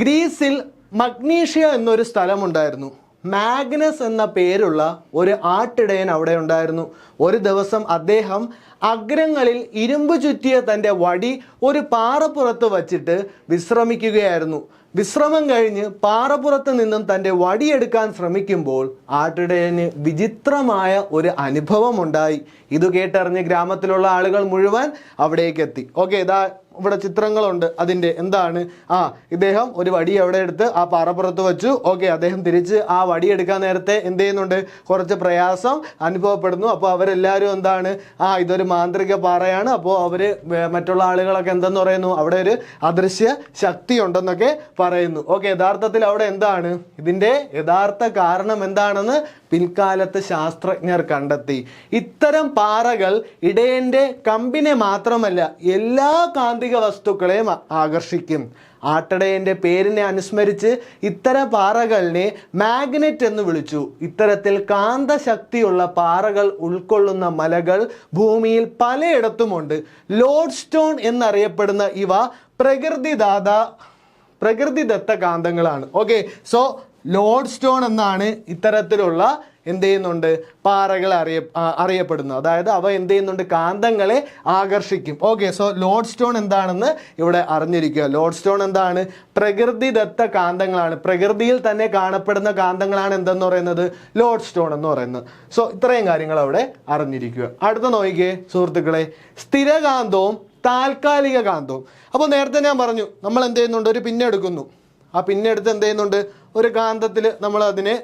Speaker 1: ഗ്രീസിൽ മഗ്നീഷ്യ എന്നൊരു സ്ഥലമുണ്ടായിരുന്നു. മാഗ്നസ് എന്ന പേരുള്ള ഒരു ആട്ടിടയൻ അവിടെ ഉണ്ടായിരുന്നു. ഒരു ദിവസം അദ്ദേഹം അഗ്രങ്ങളിൽ ഇരുമ്പ് ചുറ്റിയ തൻ്റെ വടി ഒരു പാറപ്പുറത്ത് വച്ചിട്ട് വിശ്രമിക്കുകയായിരുന്നു. വിശ്രമം കഴിഞ്ഞ് പാറപ്പുറത്ത് നിന്നും തൻ്റെ വടിയെടുക്കാൻ ശ്രമിക്കുമ്പോൾ ആട്ടിടയന് വിചിത്രമായ ഒരു അനുഭവം ഉണ്ടായി. ഇത് കേട്ടറിഞ്ഞ് ഗ്രാമത്തിലുള്ള ആളുകൾ മുഴുവൻ അവിടേക്ക് എത്തി. ഓക്കെ, ഇതാ ഇവിടെ ചിത്രങ്ങളുണ്ട് അതിൻ്റെ. എന്താണ്? ഇദ്ദേഹം ഒരു വടി അവിടെ എടുത്ത് ആ പാറപ്പുറത്ത് വെച്ചു. ഓക്കെ, അദ്ദേഹം തിരിച്ച് ആ വടി എടുക്കാൻ നേരത്തെ എന്ത് ചെയ്യുന്നുണ്ട്? കുറച്ച് പ്രയാസം അനുഭവപ്പെടുന്നു. അപ്പോൾ അവരെല്ലാവരും എന്താണ്? ഇതൊരു മാന്ത്രിക പാറയാണ്. അപ്പോൾ അവർ മറ്റുള്ള ആളുകളൊക്കെ എന്തെന്ന് പറയുന്നു? അവിടെ ഒരു അദൃശ്യ ശക്തി ഉണ്ടെന്നൊക്കെ പറയുന്നു. ഓക്കെ, യഥാർത്ഥത്തിൽ അവിടെ എന്താണ്? ഇതിൻ്റെ യഥാർത്ഥ കാരണം എന്താണെന്ന് പിൽക്കാലത്ത് ശാസ്ത്രജ്ഞർ കണ്ടെത്തി. ഇത്തരം പാറകൾ ഇടയന്റെ കമ്പിനെ മാത്രമല്ല എല്ലാ കാന്തിക കാന്തിക വസ്തുക്കളെ ആകർഷിക്കും. ആട്ടടയന്റെ പേരിനെ അനുസ്മരിച്ച് ഇത്തരം പാറകളിനെ മാഗ്നറ്റ് എന്ന് വിളിച്ചു. ഇത്തരത്തിൽ കാന്തശക്തിയുള്ള പാറകൾ ഉൾക്കൊള്ളുന്ന മലകൾ ഭൂമിയിൽ പലയിടത്തുമുണ്ട്. ലോഡ് സ്റ്റോൺ എന്നറിയപ്പെടുന്ന ഇവ പ്രകൃതിദത്ത കാന്തങ്ങളാണ്. ഓക്കെ, സോ ലോഡ് സ്റ്റോൺ എന്നാണ് ഇത്തരത്തിലുള്ള എന്ത് ചെയ്യുന്നുണ്ട് പാറകൾ അറിയപ്പെടുന്നത്. അതായത് അവ എന്ത് ചെയ്യുന്നുണ്ട്, കാന്തങ്ങളെ ആകർഷിക്കും. ഓക്കെ, സോ ലോഡ് സ്റ്റോൺ എന്താണെന്ന് ഇവിടെ അറിഞ്ഞിരിക്കുക. ലോഡ് സ്റ്റോൺ എന്താണ്? പ്രകൃതിദത്ത കാന്തങ്ങളാണ്. പ്രകൃതിയിൽ തന്നെ കാണപ്പെടുന്ന കാന്തങ്ങളാണ് എന്തെന്ന് പറയുന്നത്, ലോഡ് സ്റ്റോൺ എന്ന് പറയുന്നത്. സോ ഇത്രയും കാര്യങ്ങൾ അവിടെ അറിഞ്ഞിരിക്കുക. അടുത്ത നോക്കിക്കേ സുഹൃത്തുക്കളെ, സ്ഥിരകാന്തവും താൽക്കാലിക കാന്തവും. അപ്പോൾ നേരത്തെ ഞാൻ പറഞ്ഞു നമ്മൾ എന്ത് ചെയ്യുന്നുണ്ട്, ഒരു പിന്നെടുക്കുന്നു. ആ പിന്നെടുത്ത് എന്ത് ചെയ്യുന്നുണ്ട്, ഒരു കാന്തത്തിൽ നമ്മൾ അതിനെ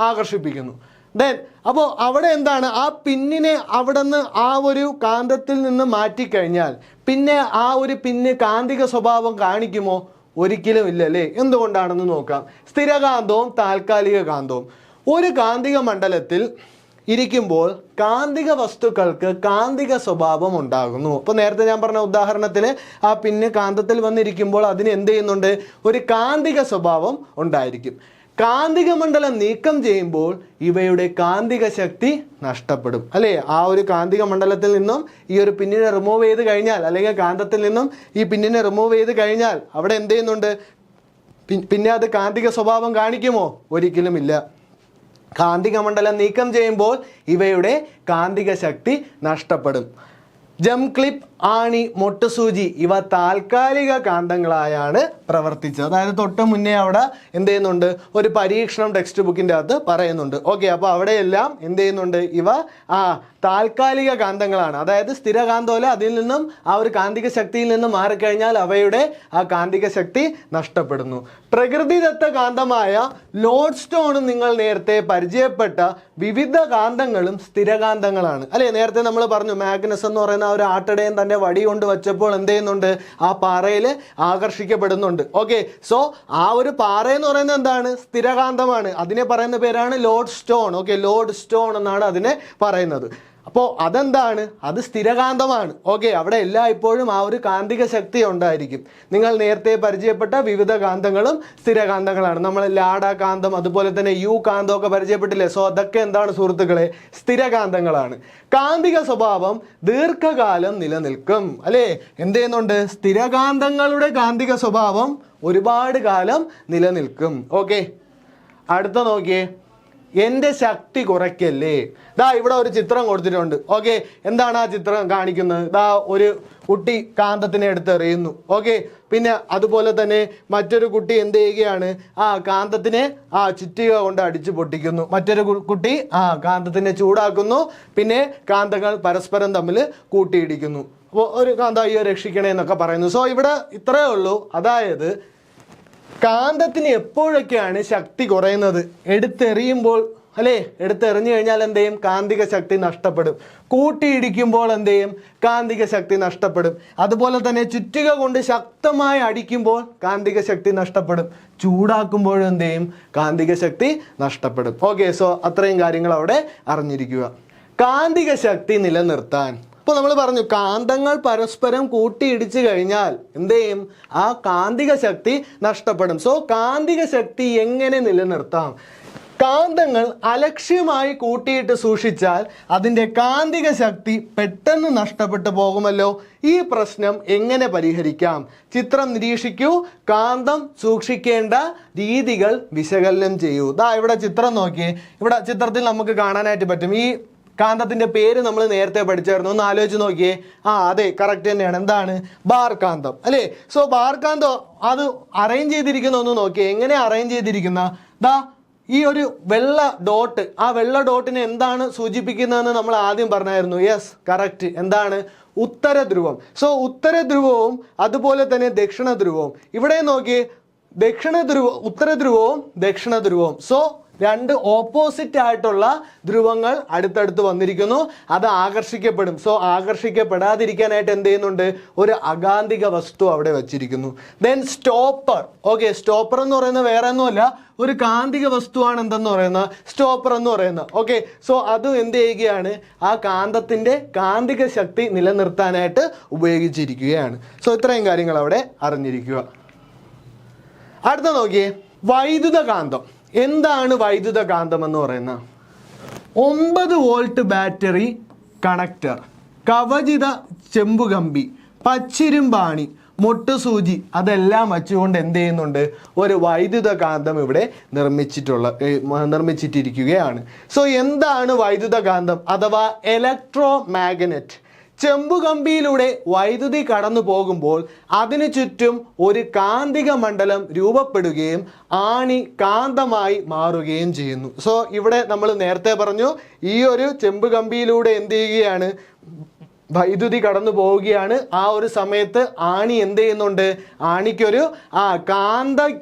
Speaker 1: ആകർഷിപ്പിക്കുന്നു. ദെൻ അപ്പോൾ അവിടെ എന്താണ്, ആ പിന്നിനെ അവിടെ നിന്ന് ആ ഒരു കാന്തത്തിൽ നിന്ന് മാറ്റിക്കഴിഞ്ഞാൽ പിന്നെ ആ ഒരു പിന്ന് കാന്തിക സ്വഭാവം കാണിക്കുമോ? ഒരിക്കലും ഇല്ല അല്ലേ? എന്തുകൊണ്ടാണെന്ന് നോക്കാം. സ്ഥിരകാന്തവും താൽക്കാലിക കാന്തവും. ഒരു കാന്തിക മണ്ഡലത്തിൽ ഇരിക്കുമ്പോൾ കാന്തിക വസ്തുക്കൾക്ക് കാന്തിക സ്വഭാവം ഉണ്ടാകുന്നു. അപ്പോൾ നേരത്തെ ഞാൻ പറഞ്ഞ ഉദാഹരണത്തിൽ ആ പിന്നെ കാന്തത്തിൽ വന്നിരിക്കുമ്പോൾ അതിന് എന്ത് ചെയ്യുന്നുണ്ട്, ഒരു കാന്തിക സ്വഭാവം ഉണ്ടായിരിക്കും. കാന്തിക മണ്ഡലം നീക്കം ചെയ്യുമ്പോൾ ഇവയുടെ കാന്തിക ശക്തി നഷ്ടപ്പെടും അല്ലേ? ആ ഒരു കാന്തിക മണ്ഡലത്തിൽ നിന്നും ഈ ഒരു പിന്നിനെ റിമൂവ് ചെയ്ത് കഴിഞ്ഞാൽ, അല്ലെങ്കിൽ കാന്തത്തിൽ നിന്നും ഈ പിന്നിനെ റിമൂവ് ചെയ്ത് കഴിഞ്ഞാൽ അവിടെ എന്ത് ചെയ്യുന്നുണ്ട്, പിന്നെ അത് കാന്തിക സ്വഭാവം കാണിക്കുമോ? ഒരിക്കലും ഇല്ല. കാന്തിക മണ്ഡലം നീക്കം ചെയ്യുമ്പോൾ ഇവയുടെ കാന്തിക ശക്തി നഷ്ടപ്പെടും. ജം ക്ലിപ്പ്, ആണി, മൊട്ടുസൂചി ഇവ താൽക്കാലിക കാന്തങ്ങളായാണ് പ്രവർത്തിച്ചത്. അതായത് തൊട്ട് മുന്നേ അവിടെ എന്ത് ചെയ്യുന്നുണ്ട്, ഒരു പരീക്ഷണം ടെക്സ്റ്റ് ബുക്കിൻ്റെ അകത്ത് പറയുന്നുണ്ട്. ഓക്കെ, അപ്പോൾ അവിടെയെല്ലാം എന്ത് ചെയ്യുന്നുണ്ട്, ഇവ താൽക്കാലിക കാന്തങ്ങളാണ്. അതായത് സ്ഥിരകാന്തമല്ല, അതിൽ നിന്നും ആ ഒരു കാന്തിക ശക്തിയിൽ നിന്നും മാറിക്കഴിഞ്ഞാൽ അവയുടെ ആ കാന്തിക ശക്തി നഷ്ടപ്പെടുന്നു. പ്രകൃതിദത്ത കാന്തമായ ലോഡ് സ്റ്റോണും നിങ്ങൾ നേരത്തെ പരിചയപ്പെട്ട വിവിധ കാന്തങ്ങളും സ്ഥിരകാന്തങ്ങളാണ് അല്ലേ? നേരത്തെ നമ്മൾ പറഞ്ഞു മാഗ്നസ് എന്ന് പറയുന്ന ഒരു ആട്ടടയൻ തന്നെ വടി കൊണ്ട് വെച്ചപ്പോൾ എന്ത് ചെയ്യുന്നുണ്ട്, ആ പാറയിൽ ആകർഷിക്കപ്പെടുന്നുണ്ട്. ഓക്കെ, സോ ആ ഒരു പാറ എന്ന് പറയുന്നത് എന്താണ്, സ്ഥിരകാന്തമാണ്. അതിനെ പറയുന്ന പേരാണ് load stone. Okay, load stone എന്നാണ് അതിനെ പറയുന്നത്. അപ്പോൾ അതെന്താണ്, അത് സ്ഥിരകാന്തമാണ്. ഓക്കെ, അവിടെ എല്ലായ്പ്പോഴും ആ ഒരു കാന്തിക ശക്തി ഉണ്ടായിരിക്കും. നിങ്ങൾ നേരത്തെ പരിചയപ്പെട്ട വിവിധ കാന്തങ്ങളും സ്ഥിരകാന്തങ്ങളാണ്. നമ്മൾ ലാഡ കാന്തം അതുപോലെ തന്നെ യു കാന്തം ഒക്കെ പരിചയപ്പെട്ടില്ലേ? സോ അതൊക്കെ എന്താണ് സുഹൃത്തുക്കളെ, സ്ഥിരകാന്തങ്ങളാണ്. കാന്തിക സ്വഭാവം ദീർഘകാലം നിലനിൽക്കും അല്ലേ? എന്ത് ചെയ്യുന്നുണ്ട്, സ്ഥിരകാന്തങ്ങളുടെ കാന്തിക സ്വഭാവം ഒരുപാട് കാലം നിലനിൽക്കും. ഓക്കെ, അടുത്ത നോക്കിയേ, എൻ്റെ ശക്തി കുറയ്ക്കല്ലേ. ദാ ഇവിടെ ഒരു ചിത്രം കൊടുത്തിട്ടുണ്ട്. ഓക്കെ, എന്താണ് ആ ചിത്രം കാണിക്കുന്നത്? ദാ ഒരു കുട്ടി കാന്തത്തിനെ എടുത്തെറിയുന്നു. ഓക്കെ, പിന്നെ അതുപോലെ തന്നെ മറ്റൊരു കുട്ടി എന്ത് ചെയ്യുകയാണ്, ആ കാന്തത്തിനെ ചുറ്റിക കൊണ്ട് അടിച്ചു പൊട്ടിക്കുന്നു. മറ്റൊരു കുട്ടി കാന്തത്തിനെ ചൂടാക്കുന്നു. പിന്നെ കാന്തങ്ങൾ പരസ്പരം തമ്മിൽ കൂട്ടിയിടിക്കുന്നു. അപ്പോൾ ഒരു കാന്ത അയ്യോ രക്ഷിക്കണേ എന്നൊക്കെ പറയുന്നു. സോ ഇവിടെ ഇത്രയേ ഉള്ളൂ. അതായത് കാന്തത്തിന് എപ്പോഴൊക്കെയാണ് ശക്തി കുറയുന്നത്, എടുത്തെറിയുമ്പോൾ അല്ലേ? എടുത്തെറിഞ്ഞു കഴിഞ്ഞാൽ എന്ത് ചെയ്യും, കാന്തിക ശക്തി നഷ്ടപ്പെടും. കൂട്ടിയിടിക്കുമ്പോൾ എന്ത് ചെയ്യും, കാന്തിക ശക്തി നഷ്ടപ്പെടും. അതുപോലെ തന്നെ ചുറ്റിക കൊണ്ട് ശക്തമായി അടിക്കുമ്പോൾ കാന്തിക ശക്തി നഷ്ടപ്പെടും. ചൂടാക്കുമ്പോഴും എന്ത് ചെയ്യും, കാന്തിക ശക്തി നഷ്ടപ്പെടും. ഓക്കെ, സോ അത്രയും കാര്യങ്ങൾ അവിടെ അറിഞ്ഞിരിക്കുക. കാന്തിക ശക്തി നിലനിർത്താൻ ഇപ്പോൾ നമ്മൾ പറഞ്ഞു കാന്തങ്ങൾ പരസ്പരം കൂട്ടിയിടിച്ചു കഴിഞ്ഞാൽ എന്ത് ചെയ്യും, ആ കാന്തിക ശക്തി നഷ്ടപ്പെടും. സോ കാന്തിക ശക്തി എങ്ങനെ നിലനിർത്താം? കാന്തങ്ങൾ അലക്ഷ്യമായി കൂട്ടിയിട്ട് സൂക്ഷിച്ചാൽ അതിൻ്റെ കാന്തിക ശക്തി പെട്ടെന്ന് നഷ്ടപ്പെട്ടു പോകുമല്ലോ. ഈ പ്രശ്നം എങ്ങനെ പരിഹരിക്കാം? ചിത്രം നിരീക്ഷിക്കൂ, കാന്തം സൂക്ഷിക്കേണ്ട രീതികൾ വിശകലനം ചെയ്യൂ. ദാ ഇവിടെ ചിത്രം നോക്കിയേ. ഇവിടെ ചിത്രത്തിൽ നമുക്ക് കാണാനായിട്ട് പറ്റും. ഈ കാന്തത്തിന്റെ പേര് നമ്മൾ നേരത്തെ പഠിച്ചായിരുന്നു. ഒന്ന് ആലോചിച്ച് നോക്കിയേ. അതെ, കറക്റ്റ് തന്നെയാണ്. എന്താണ്, ബാർ കാന്തം അല്ലേ? സോ ബാർ കാന്തം അത് അറേഞ്ച് ചെയ്തിരിക്കുന്ന ഒന്ന് നോക്കിയേ. എങ്ങനെ അറേഞ്ച് ചെയ്തിരിക്കുന്ന, ദാ ഈ ഒരു വെള്ള ഡോട്ട്, ആ വെള്ള ഡോട്ടിനെ എന്താണ് സൂചിപ്പിക്കുന്നതെന്ന് നമ്മൾ ആദ്യം പറഞ്ഞായിരുന്നു. Yes, correct. എന്താണ്, ഉത്തര ധ്രുവം. സോ ഉത്തര ധ്രുവവും അതുപോലെ തന്നെ ദക്ഷിണ ധ്രുവവും. ഇവിടെ നോക്കിയേ, ഉത്തര ധ്രുവവും ദക്ഷിണ ധ്രുവവും. സോ രണ്ട് ഓപ്പോസിറ്റ് ആയിട്ടുള്ള ധ്രുവങ്ങൾ അടുത്തടുത്ത് വന്നിരിക്കുന്നു, അത് ആകർഷിക്കപ്പെടും. സോ ആകർഷിക്കപ്പെടാതിരിക്കാനായിട്ട് എന്ത് ചെയ്യുന്നുണ്ട്, ഒരു അകാന്തിക വസ്തു അവിടെ വെച്ചിരിക്കുന്നു. Then stopper. ഓക്കെ, സ്റ്റോപ്പർ എന്ന് പറയുന്നത് വേറെ ഒന്നുമല്ല, ഒരു കാന്തിക വസ്തുവാണ് എന്തെന്ന് പറയുന്നത്, സ്റ്റോപ്പർ എന്ന് പറയുന്നത്. ഓക്കെ, സോ അതും എന്ത് ചെയ്യുകയാണ്, ആ കാന്തത്തിന്റെ കാന്തിക ശക്തി നിലനിർത്താനായിട്ട് ഉപയോഗിച്ചിരിക്കുകയാണ്. സോ ഇത്രയും കാര്യങ്ങൾ അവിടെ അറിഞ്ഞിരിക്കുക. അടുത്ത നോക്കിയേ, വൈദ്യുത കാന്തം. എന്താണ് വൈദ്യുത കാന്തം എന്ന് പറയുന്നത്? 9 വോൾട്ട് ബാറ്ററി കണക്ടർ, കവചിത ചെമ്പുകമ്പി, പച്ചിരുമ്പാണി, മൊട്ടുസൂചി, അതെല്ലാം വച്ചുകൊണ്ട് എന്ത് ചെയ്യുന്നുണ്ട്, ഒരു വൈദ്യുത കാന്തം ഇവിടെ നിർമ്മിച്ചിട്ടിരിക്കുകയാണ്. സോ എന്താണ് വൈദ്യുത കാന്തം അഥവാ ഇലക്ട്രോ മാഗ്നറ്റ്? ചെമ്പുകമ്പിയിലൂടെ വൈദ്യുതി കടന്നു പോകുമ്പോൾ അതിനു ചുറ്റും ഒരു കാന്തിക മണ്ഡലം രൂപപ്പെടുകയും ആണി കാന്തമായി മാറുകയും ചെയ്യുന്നു. സോ ഇവിടെ നമ്മൾ നേരത്തെ പറഞ്ഞു, ഈ ഒരു ചെമ്പുകമ്പിയിലൂടെ എന്ത് ചെയ്യുകയാണ്, വൈദ്യുതി കടന്നു പോവുകയാണ്. ആ ഒരു സമയത്ത് ആണി എന്ത് ചെയ്യുന്നുണ്ട്, ആണിക്കൊരു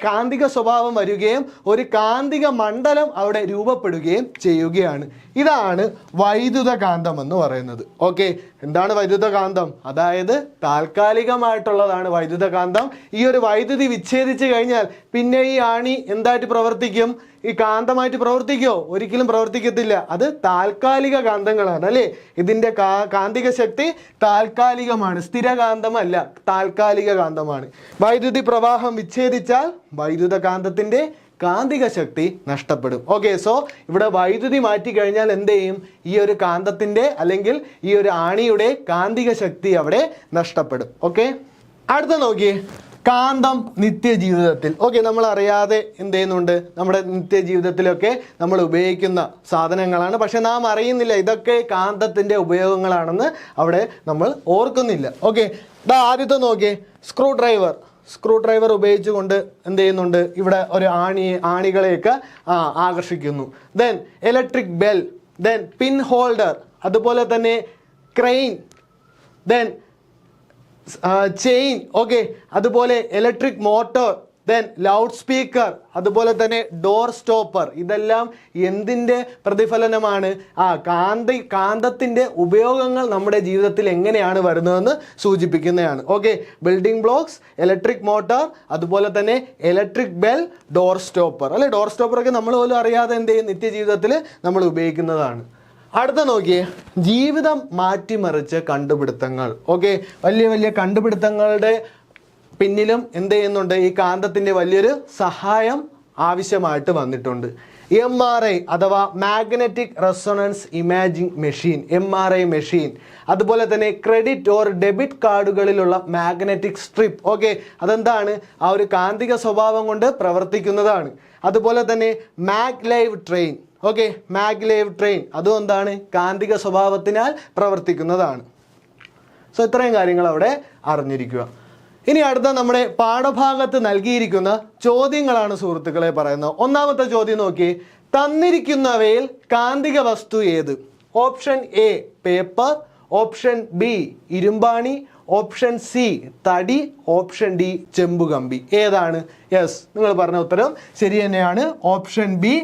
Speaker 1: കാന്തിക സ്വഭാവം വരികയും ഒരു കാന്തിക മണ്ഡലം അവിടെ രൂപപ്പെടുകയും ചെയ്യുകയാണ്. ഇതാണ് വൈദ്യുത കാന്തം എന്ന് പറയുന്നത്. ഓക്കെ, എന്താണ് വൈദ്യുത കാന്തം? അതായത് താൽക്കാലികമായിട്ടുള്ളതാണ് വൈദ്യുത കാന്തം. ഈ ഒരു വൈദ്യുതി വിച്ഛേദിച്ച് കഴിഞ്ഞാൽ പിന്നെ ഈ ആണി എന്തായിട്ട് പ്രവർത്തിക്കും, ഈ കാന്തമായിട്ട് പ്രവർത്തിക്കുമോ? ഒരിക്കലും പ്രവർത്തിക്കത്തില്ല. അത് താൽക്കാലിക കാന്തങ്ങളാണ് അല്ലേ. ഇതിൻ്റെ കാന്തിക ശക്തി താൽക്കാലികമാണ്, സ്ഥിരകാന്തമല്ല, താൽക്കാലിക കാന്തമാണ്. വൈദ്യുതി പ്രവാഹം വിച്ഛേദിച്ചാൽ വൈദ്യുത കാന്തത്തിൻ്റെ കാന്തിക ശക്തി നഷ്ടപ്പെടും. ഓക്കെ, സോ ഇവിടെ വൈദ്യുതി മാറ്റി കഴിഞ്ഞാൽ എന്ത് ചെയ്യും, ഈ ഒരു കാന്തത്തിൻ്റെ അല്ലെങ്കിൽ ഈ ഒരു ആണിയുടെ കാന്തിക ശക്തി അവിടെ നഷ്ടപ്പെടും. ഓക്കെ, അടുത്ത നോക്കിയേ, കാന്തം നിത്യജീവിതത്തിൽ. ഓക്കെ, നമ്മൾ അറിയാതെ എന്ത് ചെയ്യുന്നുണ്ട്, നമ്മുടെ നിത്യജീവിതത്തിലൊക്കെ നമ്മൾ ഉപയോഗിക്കുന്ന സാധനങ്ങളാണ്, പക്ഷെ നാം അറിയുന്നില്ല ഇതൊക്കെ കാന്തത്തിൻ്റെ ഉപയോഗങ്ങളാണെന്ന് അവിടെ നമ്മൾ ഓർക്കുന്നില്ല. ഓക്കെ, ആദ്യത്തെ നോക്കിയേ, സ്ക്രൂ ഡ്രൈവർ ഉപയോഗിച്ചുകൊണ്ട് എന്ത് ചെയ്യുന്നുണ്ട്, ഇവിടെ ഒരു ആണികളെയൊക്കെ ആകർഷിക്കുന്നു. ദെൻ ഇലക്ട്രിക് ബെൽ, ദെൻ പിൻ ഹോൾഡർ, അതുപോലെ തന്നെ ക്രെയിൻ, ദെൻ ചെയിൻ. ഓക്കെ, അതുപോലെ electric motor, then loud speaker, അതുപോലെ തന്നെ ഡോർ സ്റ്റോപ്പർ. ഇതെല്ലാം എന്തിൻ്റെ പ്രതിഫലനമാണ്? കാന്തത്തിൻ്റെ ഉപയോഗങ്ങൾ നമ്മുടെ ജീവിതത്തിൽ എങ്ങനെയാണ് വരുന്നതെന്ന് സൂചിപ്പിക്കുന്നതാണ്. Okay, building blocks, electric motor, അതുപോലെ തന്നെ ഇലക്ട്രിക് ബെൽ, ഡോർ സ്റ്റോപ്പർ അല്ലെ. ഡോർ സ്റ്റോപ്പറൊക്കെ നമ്മൾ പോലും അറിയാതെ എന്ത് ചെയ്യും, നിത്യജീവിതത്തിൽ നമ്മൾ ഉപയോഗിക്കുന്നതാണ്. അടുത്ത നോക്കിയേ, ജീവിതം മാറ്റിമറിച്ച കണ്ടുപിടുത്തങ്ങൾ. ഓക്കെ, വലിയ വലിയ കണ്ടുപിടുത്തങ്ങളുടെ പിന്നിലും എന്ത് ചെയ്യുന്നുണ്ട്, ഈ കാന്തത്തിൻ്റെ വലിയൊരു സഹായം ആവശ്യമായിട്ട് വന്നിട്ടുണ്ട്. MRI അഥവാ magnetic resonance imaging machine, MRI machine, അതുപോലെ തന്നെ ക്രെഡിറ്റ് ഓർ ഡെബിറ്റ് കാർഡുകളിലുള്ള മാഗ്നറ്റിക് സ്ട്രിപ്പ്. ഓക്കെ, അതെന്താണ്, ആ ഒരു കാന്തിക സ്വഭാവം കൊണ്ട് പ്രവർത്തിക്കുന്നതാണ്. അതുപോലെ തന്നെ maglev train. Okay, maglev train അതും എന്താണ്, കാന്തിക സ്വഭാവത്തിനാൽ പ്രവർത്തിക്കുന്നതാണ്. സോ ഇത്രയും കാര്യങ്ങൾ അവിടെ അറിഞ്ഞിരിക്കുക. ഇനി അടുത്ത നമ്മുടെ പാഠഭാഗത്ത് നൽകിയിരിക്കുന്ന ചോദ്യങ്ങളാണ് സുഹൃത്തുക്കളെ പറയുന്നത്. ഒന്നാമത്തെ ചോദ്യം നോക്കി, തന്നിരിക്കുന്നവയിൽ കാന്തിക വസ്തു ഏത്? Option A paper, option B ഇരുമ്പാണി, ഓപ്ഷൻ സി തടി, ഓപ്ഷൻ ഡി ചെമ്പുകമ്പി. ഏതാണ്? യെസ്, നിങ്ങൾ പറഞ്ഞ ഉത്തരം ശരി തന്നെയാണ്. ഓപ്ഷൻ ബി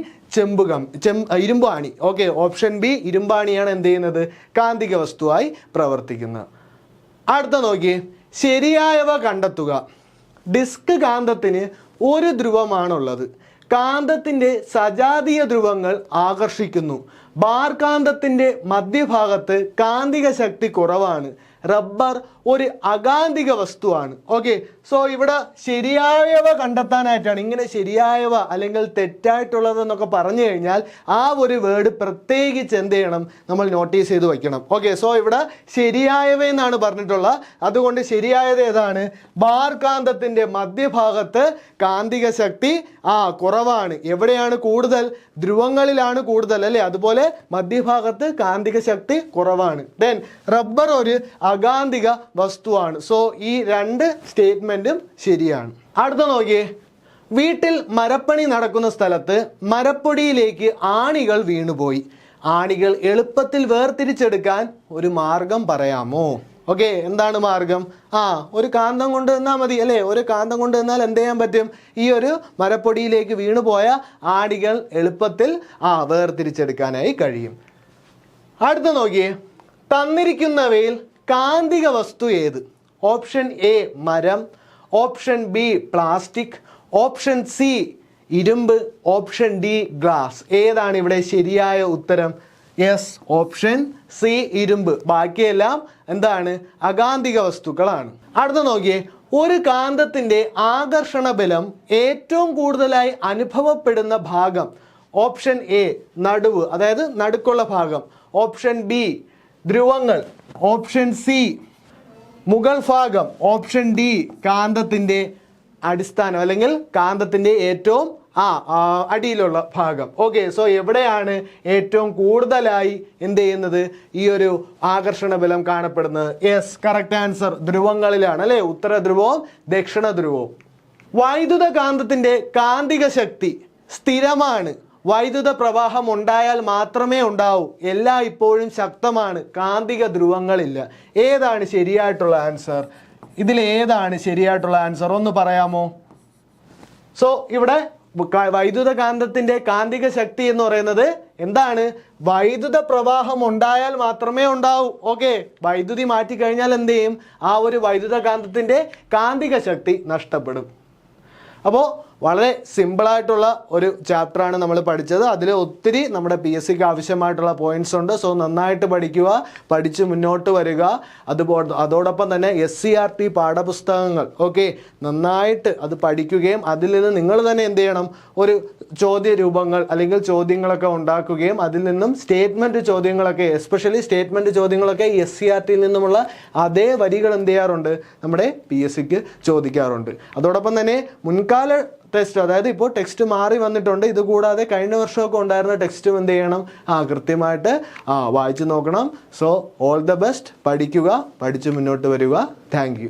Speaker 1: ഇരുമ്പാണി. ഓക്കെ, ഓപ്ഷൻ ബി ഇരുമ്പാണിയാണ് എന്ത് ചെയ്യുന്നത്, കാന്തിക വസ്തുവായി പ്രവർത്തിക്കുന്നത്. അടുത്ത നോക്കി, ശരിയായവ കണ്ടെത്തുക. ഡിസ്ക് കാന്തത്തിന് ഒരു ധ്രുവമാണുള്ളത്. കാന്തത്തിൻ്റെ സജാതീയ ധ്രുവങ്ങൾ ആകർഷിക്കുന്നു. ബാർ കാന്തത്തിൻ്റെ മധ്യഭാഗത്ത് കാന്തിക ശക്തി കുറവാണ്. റബ്ബർ ഒരു അകാന്തിക വസ്തുവാണ്. ഓക്കെ, സോ ഇവിടെ ശരിയായവ കണ്ടെത്താനായിട്ടാണ് ഇങ്ങനെ ശരിയായവ അല്ലെങ്കിൽ തെറ്റായിട്ടുള്ളതെന്നൊക്കെ പറഞ്ഞു കഴിഞ്ഞാൽ ആ ഒരു വേർഡ് പ്രത്യേകിച്ച് എന്ത് ചെയ്യണം, നമ്മൾ നോട്ടീസ് ചെയ്ത് വയ്ക്കണം. ഓക്കെ, സോ ഇവിടെ ശരിയായവ എന്നാണ് പറഞ്ഞിട്ടുള്ളത്. അതുകൊണ്ട് ശരിയായത് ഏതാണ്? ബാർ കാന്തത്തിൻ്റെ മധ്യഭാഗത്ത് കാന്തിക ശക്തി കുറവാണ്. എവിടെയാണ് കൂടുതൽ? ധ്രുവങ്ങളിലാണ് കൂടുതൽ അല്ലേ. അതുപോലെ മധ്യഭാഗത്ത് കാന്തിക ശക്തി കുറവാണ്. ദെൻ റബ്ബർ ഒരു അകാന്തിക വസ്തുവാണ്. സോ ഈ രണ്ട് സ്റ്റേറ്റ്മെന്റും ശരിയാണ്. അടുത്ത നോക്കിയേ, വീട്ടിൽ മരപ്പണി നടക്കുന്ന സ്ഥലത്ത് മരപ്പൊടിയിലേക്ക് ആണികൾ വീണുപോയി. ആണികൾ എളുപ്പത്തിൽ വേർതിരിച്ചെടുക്കാൻ ഒരു മാർഗം പറയാമോ? ഓക്കെ, എന്താണ് മാർഗം? ഒരു കാന്തം കൊണ്ട് നിന്നാൽ മതി അല്ലേ? ഒരു കാന്തം കൊണ്ട് നിന്നാൽ എന്ത് ചെയ്യാൻ പറ്റും? ഈ ഒരു മരപ്പൊടിയിലേക്ക് വീണുപോയ ആണികൾ എളുപ്പത്തിൽ വേർതിരിച്ചെടുക്കാനായി കഴിയും. അടുത്ത നോക്കിയേ, തന്നിരിക്കുന്നവയിൽ കാന്തിക വസ്തു ഏത്? ഓപ്ഷൻ എ മരം, option B plastic, option C ഇരുമ്പ്, ഓപ്ഷൻ ഡി ഗ്ലാസ്. ഏതാണ് ഇവിടെ ശരിയായ ഉത്തരം? യെസ്, ഓപ്ഷൻ സി ഇരുമ്പ്. ബാക്കിയെല്ലാം എന്താണ്? അകാന്തിക വസ്തുക്കളാണ്. അടുത്ത നോക്കിയേ, ഒരു കാന്തത്തിന്റെ ആകർഷണ ബലം ഏറ്റവും കൂടുതലായി അനുഭവപ്പെടുന്ന ഭാഗം. ഓപ്ഷൻ എ നടുവ്, അതായത് നടുക്കുള്ള ഭാഗം, ഓപ്ഷൻ ബി ധ്രുവങ്ങൾ, ഓപ്ഷൻ സി മുകൾ ഭാഗം, ഓപ്ഷൻ ഡി കാന്തത്തിന്റെ അടിസ്ഥാനം അല്ലെങ്കിൽ കാന്തത്തിന്റെ ഏറ്റവും അടിയിലുള്ള ഭാഗം. ഓക്കെ, സോ എവിടെയാണ് ഏറ്റവും കൂടുതലായി എന്ത് ചെയ്യുന്നത്? ഈ ഒരു ആകർഷണ ബലം കാണപ്പെടുന്നത്? യെസ്, കറക്റ്റ് ആൻസർ ധ്രുവങ്ങളിലാണ് അല്ലെ? ഉത്തര ധ്രുവവും ദക്ഷിണ ധ്രുവവും. വൈദ്യുത കാന്തത്തിന്റെ കാന്തിക ശക്തി സ്ഥിരമാണ്. വൈദ്യുത പ്രവാഹം ഉണ്ടായാൽ മാത്രമേ ഉണ്ടാവൂ. ഇപ്പോഴും ശക്തമാണ്. കാന്തിക ധ്രുവങ്ങളില്ല. ഏതാണ് ശരിയായിട്ടുള്ള ആൻസർ? ഇതിൽ ഏതാണ് ശരിയായിട്ടുള്ള ആൻസർ? ഒന്ന് പറയാമോ? സോ ഇവിടെ വൈദ്യുത കാന്തത്തിന്റെ കാന്തിക ശക്തി എന്ന് പറയുന്നത് എന്താണ്? വൈദ്യുത പ്രവാഹം ഉണ്ടായാൽ മാത്രമേ ഉണ്ടാവൂ. ഓക്കെ, വൈദ്യുതി മാറ്റി കഴിഞ്ഞാൽ എന്ത് ചെയ്യും? ആ ഒരു വൈദ്യുത കാന്തത്തിന്റെ കാന്തിക ശക്തി നഷ്ടപ്പെടും. അപ്പോൾ വളരെ സിമ്പിളായിട്ടുള്ള ഒരു ചാപ്റ്ററാണ് നമ്മൾ പഠിച്ചത്. അതിൽ ഒത്തിരി നമ്മുടെ PSCക്ക് ആവശ്യമായിട്ടുള്ള പോയിന്റ്സ് ഉണ്ട്. സോ നന്നായിട്ട് പഠിക്കുക, പഠിച്ച് മുന്നോട്ട് വരിക. അതോടൊപ്പം തന്നെ SCERT പാഠപുസ്തകങ്ങൾ നന്നായിട്ട് അത് പഠിക്കുകയും അതിൽ നിന്ന് നിങ്ങൾ തന്നെ എന്ത് ചെയ്യണം? ഒരു ചോദ്യ രൂപങ്ങൾ അല്ലെങ്കിൽ ചോദ്യങ്ങളൊക്കെ ഉണ്ടാക്കുകയും അതിൽ നിന്നും സ്റ്റേറ്റ്മെൻറ്റ് ചോദ്യങ്ങളൊക്കെ, എസ്പെഷ്യലി സ്റ്റേറ്റ്മെൻറ്റ് ചോദ്യങ്ങളൊക്കെ SCERTയിൽ നിന്നുമുള്ള അതേ വരികൾ എന്ത് ചെയ്യാറുണ്ട്? നമ്മുടെ PSCക്ക് ചോദിക്കാറുണ്ട്. അതോടൊപ്പം തന്നെ മുൻകാല ടെസ്റ്റ്, അതായത് ഇപ്പോൾ ടെക്സ്റ്റ് മാറി വന്നിട്ടുണ്ട്. ഇതുകൂടാതെ കഴിഞ്ഞ വർഷമൊക്കെ ഉണ്ടായിരുന്ന ടെക്സ്റ്റും എന്ത് ചെയ്യണം? കൃത്യമായിട്ട് വായിച്ചു നോക്കണം. So all the best. പഠിക്കുക, പഠിച്ച് മുന്നോട്ട് വരിക. Thank you.